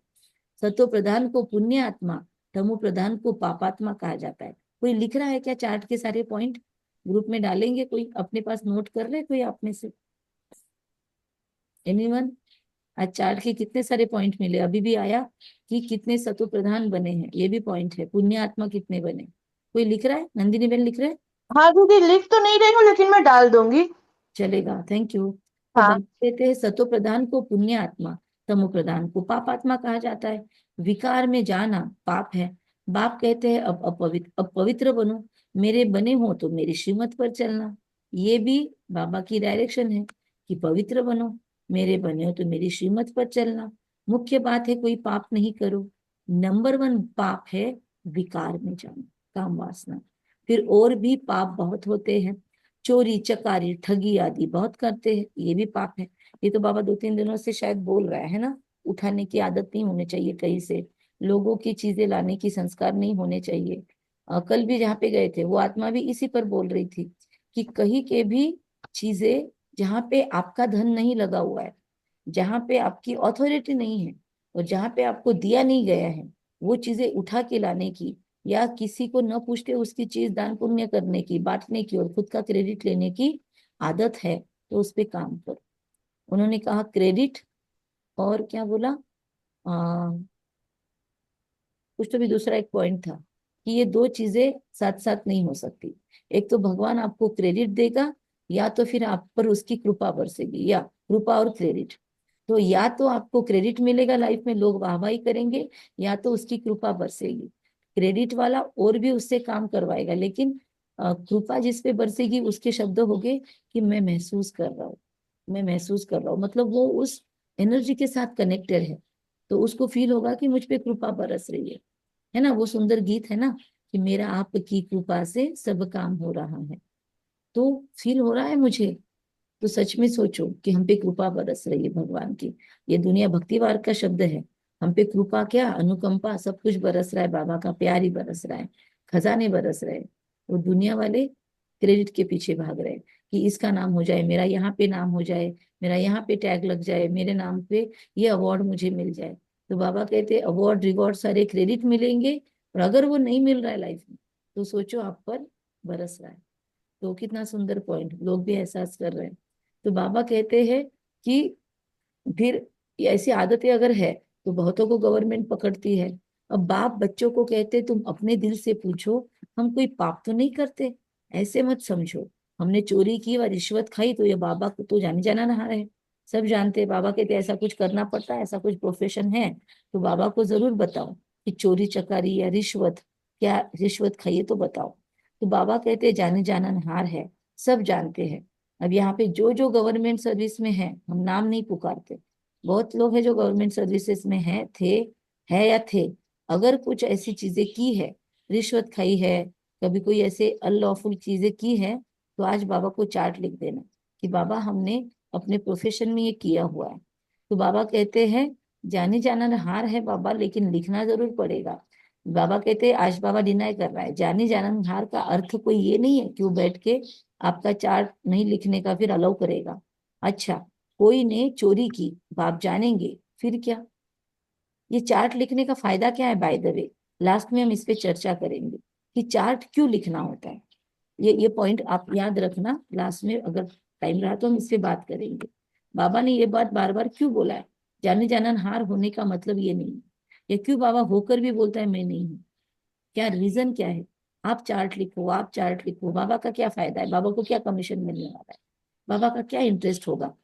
सतो प्रधान को पुण्य आत्मा, तमो प्रधान को पापात्मा कहा जाता है। कोई लिख रहा है क्या चार्ट के सारे पॉइंट? ग्रुप में डालेंगे, कोई अपने पास नोट कर रहे कोई आप में से? एनीवन? आज चार्ट के कितने सारे पॉइंट मिले, अभी भी आया कि कितने सतो प्रधान बने हैं, ये भी पॉइंट है। पुण्य आत्मा कितने बने, कोई लिख रहा है? नंदिनी बेन लिख रहे हैं? हाँ दीदी, लिख तो नहीं रही हूँ लेकिन मैं डाल दूंगी। चलेगा, थैंक यू। तो हाँ। बात कहते हैं सतो प्रधान को पुण्य आत्मा, तमो प्रधान को पाप आत्मा कहा जाता है। विकार में जाना पाप है। बाप कहते हैं अब अपवित्र बनो, मेरे बने हो तो मेरी श्रीमत पर चलना। ये भी बाबा की डायरेक्शन है कि पवित्र बनो, मेरे बने हो तो मेरी श्रीमत पर चलना। मुख्य बात है कोई पाप नहीं करो। नंबर 1 पाप है विकार में जाना, काम वासना। फिर और भी पाप बहुत होते हैं, चोरी चकारी ठगी आदि बहुत करते हैं, ये भी पाप है। ये तो बाबा 2-3 दिनों से शायद बोल रहा है ना, उठाने की आदत नहीं होनी चाहिए कहीं से, लोगों की चीजें लाने की संस्कार नहीं होने चाहिए। कल भी जहाँ पे गए थे वो आत्मा भी इसी पर बोल रही थी कि कहीं के भी चीजें जहाँ पे आपका धन नहीं लगा हुआ है, जहाँ पे आपकी अथॉरिटी नहीं है और जहाँ पे आपको दिया नहीं गया है, वो चीजें उठा के लाने की या किसी को न पूछते उसकी चीज दान पुण्य करने की, बांटने की और खुद का क्रेडिट लेने की आदत है, तो उस पे काम करो। उन्होंने कहा क्रेडिट और क्या बोला, कुछ तो भी दूसरा एक पॉइंट था कि ये दो चीजें साथ साथ नहीं हो सकती। एक तो भगवान आपको क्रेडिट देगा या तो फिर आप पर उसकी कृपा बरसेगी, या कृपा और क्रेडिट। तो या तो आपको क्रेडिट मिलेगा लाइफ में, लोग वाहवाही करेंगे, या तो उसकी कृपा बरसेगी। क्रेडिट वाला और भी उससे काम करवाएगा, लेकिन कृपा जिस पे बरसेगी उसके शब्द होंगे कि मैं महसूस कर रहा हूँ, मैं महसूस कर रहा हूँ, मतलब वो उस एनर्जी के साथ कनेक्टेड है, तो उसको फील होगा कि मुझ पे कृपा बरस रही है ना। वो सुंदर गीत है ना कि मेरा आपकी कृपा से सब काम हो रहा है, तो फील हो रहा है मुझे। तो सच में सोचो कि हम पे कृपा बरस रही है भगवान की। ये दुनिया भक्तिवार का शब्द है, हम पे कृपा क्या अनुकंपा सब कुछ बरस रहा है, बाबा का प्यार ही बरस रहा है, खजाने बरस रहे हैं। और दुनिया वाले क्रेडिट के पीछे भाग रहे हैं कि इसका नाम हो जाए, मेरा यहाँ पे नाम हो जाए, मेरा यहाँ पे टैग लग जाए, मेरे नाम पे ये अवार्ड मुझे मिल जाए। तो बाबा कहते हैं अवार्ड रिवॉर्ड सारे क्रेडिट मिलेंगे, और अगर वो नहीं मिल रहा है लाइफ में तो सोचो आप पर बरस रहा है। तो कितना सुंदर पॉइंट, लोग भी एहसास कर रहे हैं। तो बाबा कहते हैं कि फिर ये ऐसी आदतें अगर है तो बहुतों को गवर्नमेंट पकड़ती है। अब बाप बच्चों को कहते तुम अपने दिल से पूछो, हम कोई पाप तो नहीं करते, ऐसे मत समझो हमने चोरी की व रिश्वत खाई तो ये बाबा को तो जाने जाना नहा है, सब जानते हैं। बाबा कहते ऐसा कुछ करना पड़ता है, ऐसा कुछ प्रोफेशन है तो बाबा को जरूर बताओ कि चोरी चकारी या रिश्वत, क्या रिश्वत खाइए तो बताओ। तो बाबा कहते जाने जाना नहार है, सब जानते हैं। अब यहाँ पे जो जो गवर्नमेंट सर्विस में है, हम नाम नहीं पुकारते, बहुत लोग हैं जो गवर्नमेंट सर्विसेज में है, थे, है या थे, अगर कुछ ऐसी चीजें की है, रिश्वत खाई है, कभी कोई ऐसे अनलॉफुल चीजें की है, तो आज बाबा को चार्ट लिख देना कि बाबा हमने अपने प्रोफेशन में ये किया हुआ है। तो बाबा कहते हैं जाने जाना हार है बाबा, लेकिन लिखना जरूर पड़ेगा। बाबा कहते हैं आज बाबा डिनाई कर रहा है, जाने जाना हार का अर्थ कोई ये नहीं है कि वो बैठ के आपका चार्ट नहीं लिखने का फिर अलाउ करेगा। अच्छा, कोई ने चोरी की, बाप जानेंगे, फिर क्या? ये चार्ट लिखने का फायदा क्या है? बाय द वे लास्ट में हम इस पे चर्चा करेंगे कि चार्ट क्यों लिखना होता है। ये पॉइंट आप याद रखना, लास्ट में अगर टाइम रहा तो हम इस पे बात करेंगे। बाबा ने ये बात बार बार क्यों बोला है? जाने जाना हार होने का मतलब ये नहीं है, या क्यों बाबा होकर भी बोलता है मैं नहीं हूँ, क्या रीजन क्या है? आप चार्ट लिखो, आप चार्ट लिखो, बाबा का क्या फायदा है, बाबा को क्या कमीशन मिलने वाला है, बाबा का क्या इंटरेस्ट होगा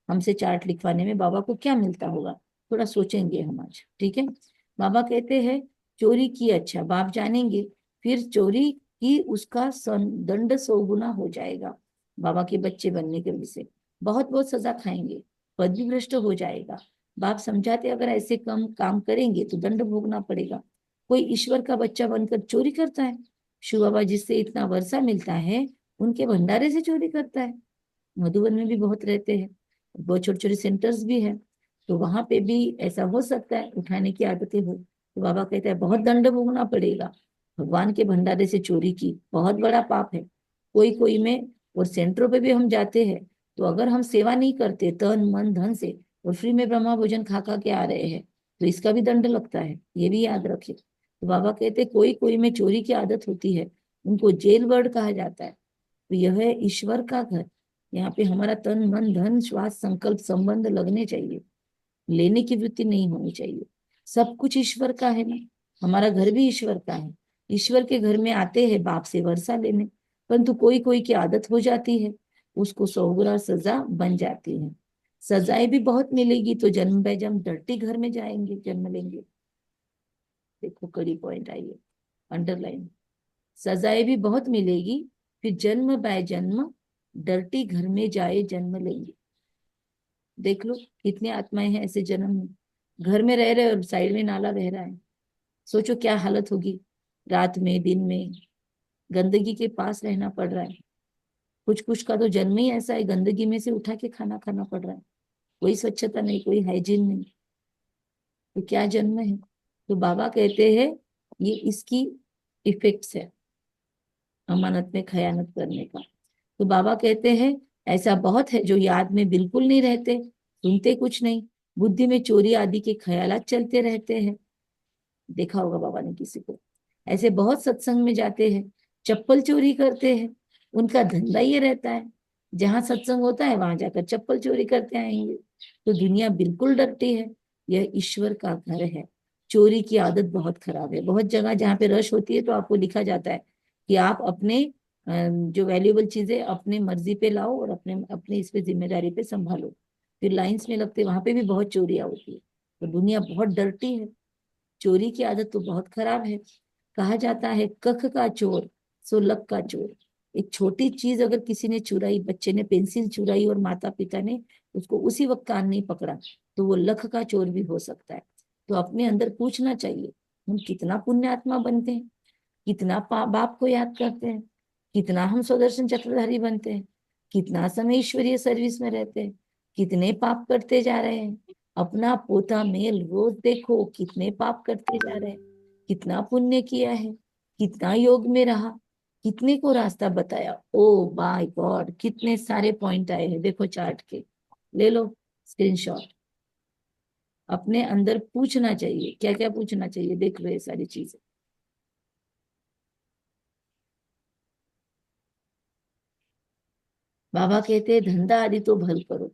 हमसे चार्ट लिखवाने में, बाबा को क्या मिलता होगा? थोड़ा सोचेंगे हम आज, ठीक है। बाबा कहते हैं चोरी की, अच्छा बाप जानेंगे, फिर चोरी की उसका दंड 100 गुना हो जाएगा। बाबा के बच्चे बनने के वजह से बहुत बहुत सजा खाएंगे, पद भी भ्रष्ट हो जाएगा। बाप समझाते अगर ऐसे कम काम करेंगे तो दंड भोगना पड़ेगा। कोई ईश्वर का बच्चा बनकर चोरी करता है? शिव बाबा जिससे इतना वर्षा मिलता है उनके भंडारे से चोरी करता है। मधुबन में भी बहुत रहते हैं, बहुत छोटे छोटे सेंटर्स भी है, तो वहां पे भी ऐसा हो सकता है, उठाने की आदतें हो। तो बाबा कहता है बहुत दंड भोगना पड़ेगा। भगवान के भंडारे से चोरी की बहुत बड़ा पाप है। कोई कोई में, और सेंटरों पे भी हम जाते हैं तो अगर हम सेवा नहीं करते तन मन धन से और फ्री में ब्रह्मा भोजन खा खा के आ रहे हैं तो इसका भी दंड लगता है, ये भी याद रखे। तो बाबा कहते कोई कोई में चोरी की आदत होती है, उनको जेल वर्ड कहा जाता है। तो यह है ईश्वर का घर, यहाँ पे हमारा तन मन धन श्वास संकल्प संबंध लगने चाहिए। लेने की वृत्ति नहीं होनी चाहिए। सब कुछ ईश्वर का है ना, हमारा घर भी ईश्वर का है। ईश्वर के घर में आते हैं बाप से वर्षा लेने, परंतु कोई कोई की आदत हो जाती है, उसको 100 गुना सजा बन जाती है। सजाएं भी बहुत मिलेगी तो जन्म बाय जन्म डर्टी घर में जाएंगे, जन्म लेंगे। देखो कड़ी पॉइंट आई है, अंडरलाइन। सजाएं भी बहुत मिलेगी, फिर जन्म बाय जन्म डर्टी घर में जाए जन्म लेंगे। देख लो कितनी आत्माएं हैं ऐसे जन्म में, घर में रह रहे और साइड में नाला बह रहा है। सोचो क्या हालत होगी, रात में दिन में गंदगी के पास रहना पड़ रहा है। कुछ कुछ का तो जन्म ही ऐसा है, गंदगी में से उठा के खाना खाना पड़ रहा है। कोई स्वच्छता नहीं, कोई हाइजीन नहीं, तो क्या जन्म है। तो बाबा कहते हैं ये इसकी इफेक्ट्स है अमानत में खयानत करने का। तो बाबा कहते हैं ऐसा बहुत है जो याद में बिल्कुल नहीं रहते, सुनते कुछ नहीं, बुद्धि में चोरी आदि के ख्यालात चलते रहते हैं। देखा होगा बाबा ने किसी को, ऐसे बहुत सत्संग में जाते हैं, चप्पल चोरी करते हैं। उनका धंधा ये रहता है, जहां सत्संग होता है वहां जाकर चप्पल चोरी करते आएंगे। तो दुनिया बिल्कुल डरती है, यह ईश्वर का घर है। चोरी की आदत बहुत खराब है। बहुत जगह जहाँ पे रश होती है तो आपको लिखा जाता है कि आप अपने जो वैल्यूएबल चीजें अपने मर्जी पे लाओ और अपने अपने इस पे जिम्मेदारी पे संभालो। फिर लाइंस में लगते, वहां पे भी बहुत चोरियां होती है। तो दुनिया बहुत डरती है, चोरी की आदत तो बहुत खराब है। कहा जाता है कख का चोर सो लक का चोर। एक छोटी चीज अगर किसी ने चुराई, बच्चे ने पेंसिल चुराई और माता पिता ने उसको उसी वक्त कान नहीं पकड़ा, तो वो लख का चोर भी हो सकता है। तो अपने अंदर पूछना चाहिए हम कितना पुण्यात्मा बनते हैं, कितना बाप को याद करते हैं, कितना हम स्वदर्शन चक्रधारी बनते हैं, कितना समय ईश्वरीय सर्विस में रहते हैं, कितने पाप करते जा रहे हैं। अपना पोता मेल रोज देखो, कितने पाप करते जा रहे हैं, कितना पुण्य किया है, कितना योग में रहा, कितने को रास्ता बताया। ओ माय गॉड, कितने सारे पॉइंट आए हैं, देखो चार्ट के, ले लो स्क्रीनशॉट। अपने अंदर पूछना चाहिए, क्या क्या पूछना चाहिए, देख लो ये सारी चीजें। बाबा कहते हैं धंधा आदि तो भल करो,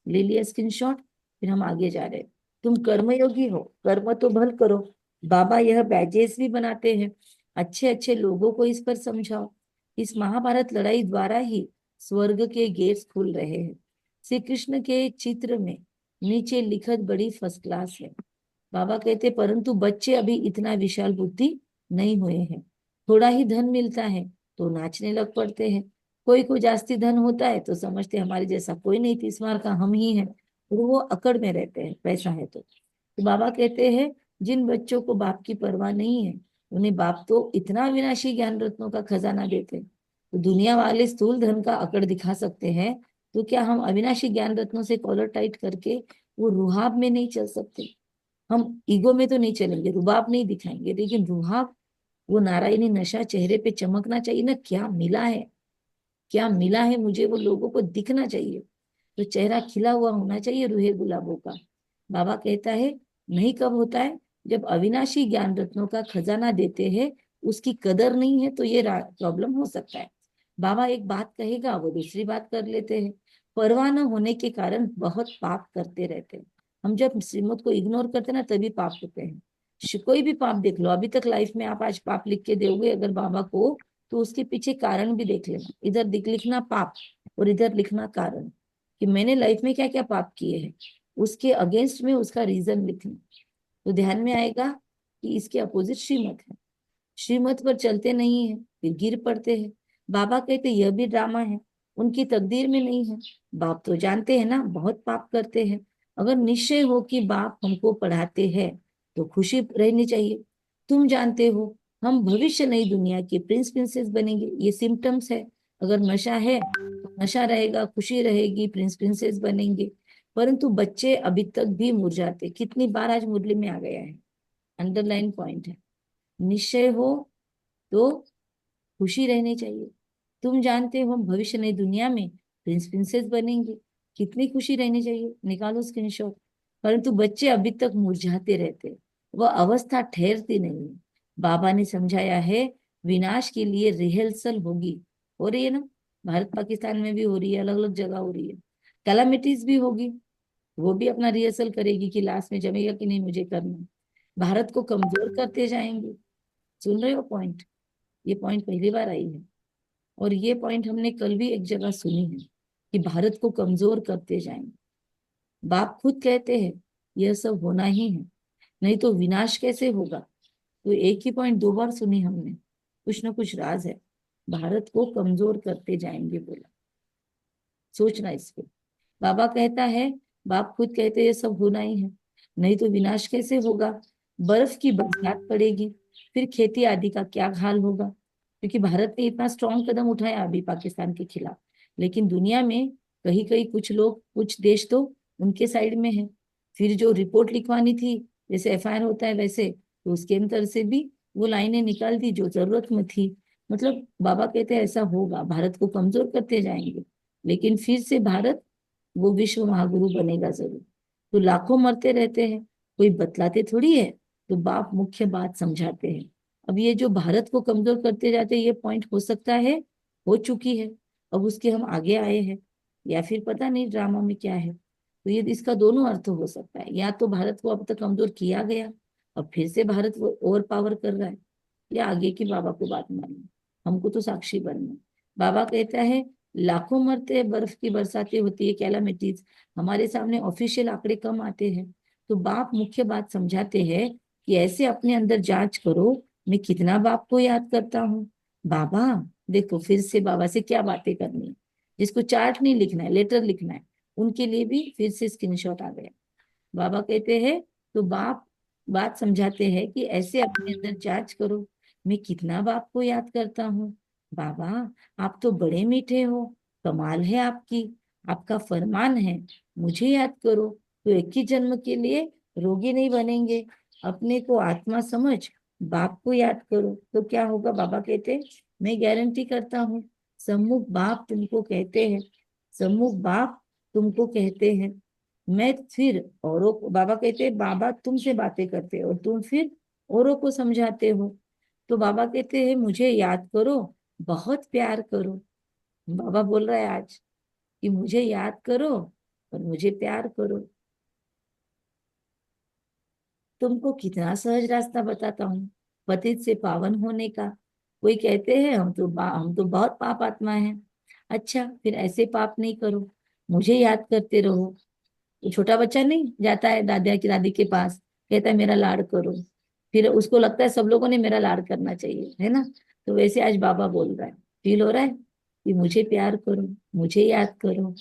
ले लिया स्क्रीनशॉट। फिर हम आगे जा रहे हैं। तुम कर्मयोगी हो, कर्म तो भल करो। बाबा यह बैजेस भी बनाते हैं, अच्छे अच्छे लोगों को इस पर समझाओ। इस महाभारत लड़ाई द्वारा ही स्वर्ग के गेट्स खुल रहे हैं। श्री कृष्ण के चित्र में नीचे लिखत बड़ी फर्स्ट क्लास है। बाबा कहते परंतु बच्चे अभी इतना विशाल बुद्धि नहीं हुए हैं। थोड़ा ही धन मिलता है तो नाचने लग पड़ते हैं। कोई को जास्ती धन होता है तो समझते हमारे जैसा कोई नहीं, 30 मार का हम ही हैं, और वो अकड़ में रहते हैं पैसा है तो बाबा कहते हैं जिन बच्चों को बाप की परवाह नहीं है उन्हें बाप तो इतना विनाशी ज्ञान रत्नों का खजाना देते हैं। तो दुनिया वाले स्थूल धन का अकड़ दिखा सकते हैं, तो क्या हम अविनाशी ज्ञान रत्नों से कॉलर टाइट करके वो रुहाब में नहीं चल सकते। हम ईगो में तो नहीं चलेंगे, रुबाब नहीं दिखाएंगे, लेकिन रुहाब, वो नारायणी नशा चेहरे पे चमकना चाहिए ना। क्या मिला है, क्या मिला है मुझे, वो लोगों को दिखना चाहिए। तो चेहरा खिला हुआ होना चाहिए रूहे गुलाबों का। बाबा कहता है नहीं कब होता है, जब अविनाशी ज्ञान रत्नों का खजाना देते हैं उसकी कदर नहीं है, तो ये प्रॉब्लम हो सकता है। बाबा एक बात कहेगा वो दूसरी बात कर लेते हैं। परवाह न होने के कारण बहुत पाप करते रहते हैं। हम जब श्रीमत को इग्नोर करते हैं ना तभी पाप होते हैं। कोई भी पाप देख लो, अभी तक लाइफ में आप आज पाप लिख के दोगे अगर बाबा को, तो उसके पीछे कारण भी देख लेना। इधर लिखना पाप और इधर लिखना कारण, कि मैंने लाइफ में क्या क्या पाप किए हैं, उसके अगेंस्ट में उसका रीजन लिखना। तो ध्यान में आएगा कि इसके अपोजिट श्रीमत है। श्रीमत पर चलते नहीं है फिर गिर पड़ते हैं। बाबा कहते यह भी ड्रामा है, उनकी तकदीर में नहीं है। बाप तो जानते हैं ना बहुत पाप करते हैं। अगर निश्चय हो कि बाप हमको पढ़ाते हैं तो खुशी रहनी चाहिए। तुम जानते हो हम भविष्य नई दुनिया के प्रिंस प्रिंसेस बनेंगे, ये सिम्टम्स है। अगर नशा है तो नशा रहेगा, खुशी रहेगी, प्रिंस प्रिंसेस बनेंगे। परंतु बच्चे अभी तक भी मुरझाते, कितनी बार आज मुरली में आ गया है, अंडरलाइन पॉइंट है। निश्चय हो तो खुशी रहनी चाहिए। तुम जानते हो हम भविष्य नई दुनिया में प्रिंस प्रिंसेस बनेंगे, कितनी खुशी रहनी चाहिए, निकालो स्क्रीनशॉट। परंतु बच्चे अभी तक मुरझाते रहते, वह अवस्था ठहरती नहीं है। बाबा ने समझाया है विनाश के लिए रिहर्सल होगी, हो रही है ना, भारत पाकिस्तान में भी हो रही है, अलग अलग जगह हो रही है। कैलामिटीज भी होगी, वो भी अपना रिहर्सल करेगी कि लास्ट में जमेगा कि नहीं मुझे करना है। भारत को कमजोर करते जाएंगे। सुन रहे हो पॉइंट? ये पॉइंट पहली बार आई है। और ये पॉइंट हमने कल भी एक जगह सुनी है कि भारत को कमजोर करते जाएंगे। बाप खुद कहते हैं यह सब होना ही है, नहीं तो विनाश कैसे होगा। तो एक ही पॉइंट दो बार सुनी हमने, कुछ ना कुछ राज है। भारत को कमजोर करते जाएंगे बोला। सोचना इस पे। बाबा कहता है, बाप खुद कहते हैं ये सब होना ही है, नहीं तो विनाश कैसे होगा। बर्फ की बरसात पड़ेगी, फिर खेती आदि का क्या हाल होगा। क्योंकि भारत ने इतना स्ट्रॉन्ग कदम उठाया अभी पाकिस्तान के खिलाफ, लेकिन दुनिया में कहीं कहीं कुछ लोग, कुछ देश तो उनके साइड में है। फिर जो रिपोर्ट लिखवानी थी, जैसे एफआईआर होता है वैसे, तो उसके अंदर से भी वो लाइनें निकाल दी जो जरूरत में थी। मतलब बाबा कहते हैं ऐसा होगा, भारत को कमजोर करते जाएंगे, लेकिन फिर से भारत वो विश्व महागुरु बनेगा जरूर। तो लाखों मरते रहते हैं, कोई बतलाते थोड़ी है। तो बाप मुख्य बात समझाते हैं। अब ये जो भारत को कमजोर करते जाते हैं, ये पॉइंट हो सकता है हो चुकी है, अब उसके हम आगे आए हैं, या फिर पता नहीं ड्रामा में क्या है। तो ये इसका दोनों अर्थ हो सकता है, या तो भारत को अब तक कमजोर किया गया, अब फिर से भारत वो ओवर पावर कर रहा है, या आगे की बाबा को बात माननी। हमको तो साक्षी बनना है। बाबा कहता है लाखों मरते हैं, बर्फ की बरसातें होती है, कैलामिटीज, हमारे सामने ऑफिशियल आंकड़े कम आते हैं। तो बाप मुख्य बात समझाते हैं कि ऐसे अपने अंदर जांच करो, मैं कितना बाप को याद करता हूँ। बाबा देखो, फिर से बाबा से क्या बातें करनी है। जिसको चार्ट नहीं लिखना है, लेटर लिखना है, उनके लिए भी फिर से स्क्रीनशॉट आ गया। बाबा कहते हैं, तो बाप बात समझाते हैं कि ऐसे अपने अंदर जांच करो, मैं कितना बाप को याद करता हूँ। बाबा आप तो बड़े मीठे हो, कमाल है आपकी, आपका फरमान है, मुझे याद करो तो एक ही जन्म के लिए रोगी नहीं बनेंगे। अपने को आत्मा समझ बाप को याद करो तो क्या होगा। बाबा कहते हैं, मैं गारंटी करता हूँ, सम्मुख बाप तुमको कहते हैं, सम्मुख बाप तुमको कहते हैं, मैं फिर औरों को, बाबा कहते हैं बाबा तुमसे बातें करते हैं और तुम फिर औरों को समझाते हो। तो बाबा कहते हैं मुझे याद करो, बहुत प्यार करो। बाबा बोल रहा है आज कि मुझे याद करो और मुझे प्यार करो। तुमको कितना सहज रास्ता बताता हूँ पतित से पावन होने का। कोई कहते हैं हम तो बहुत पाप आत्मा हैं। अच्छा फिर ऐसे पाप नहीं करो, मुझे याद करते रहो। तो छोटा बच्चा नहीं जाता है दादा की दादी के पास, कहता है मेरा लाड करो, फिर उसको लगता है सब लोगों ने मेरा लाड करना चाहिए, है ना। तो वैसे आज बाबा बोल रहा है, फील हो रहा है कि मुझे प्यार करो, मुझे याद करो।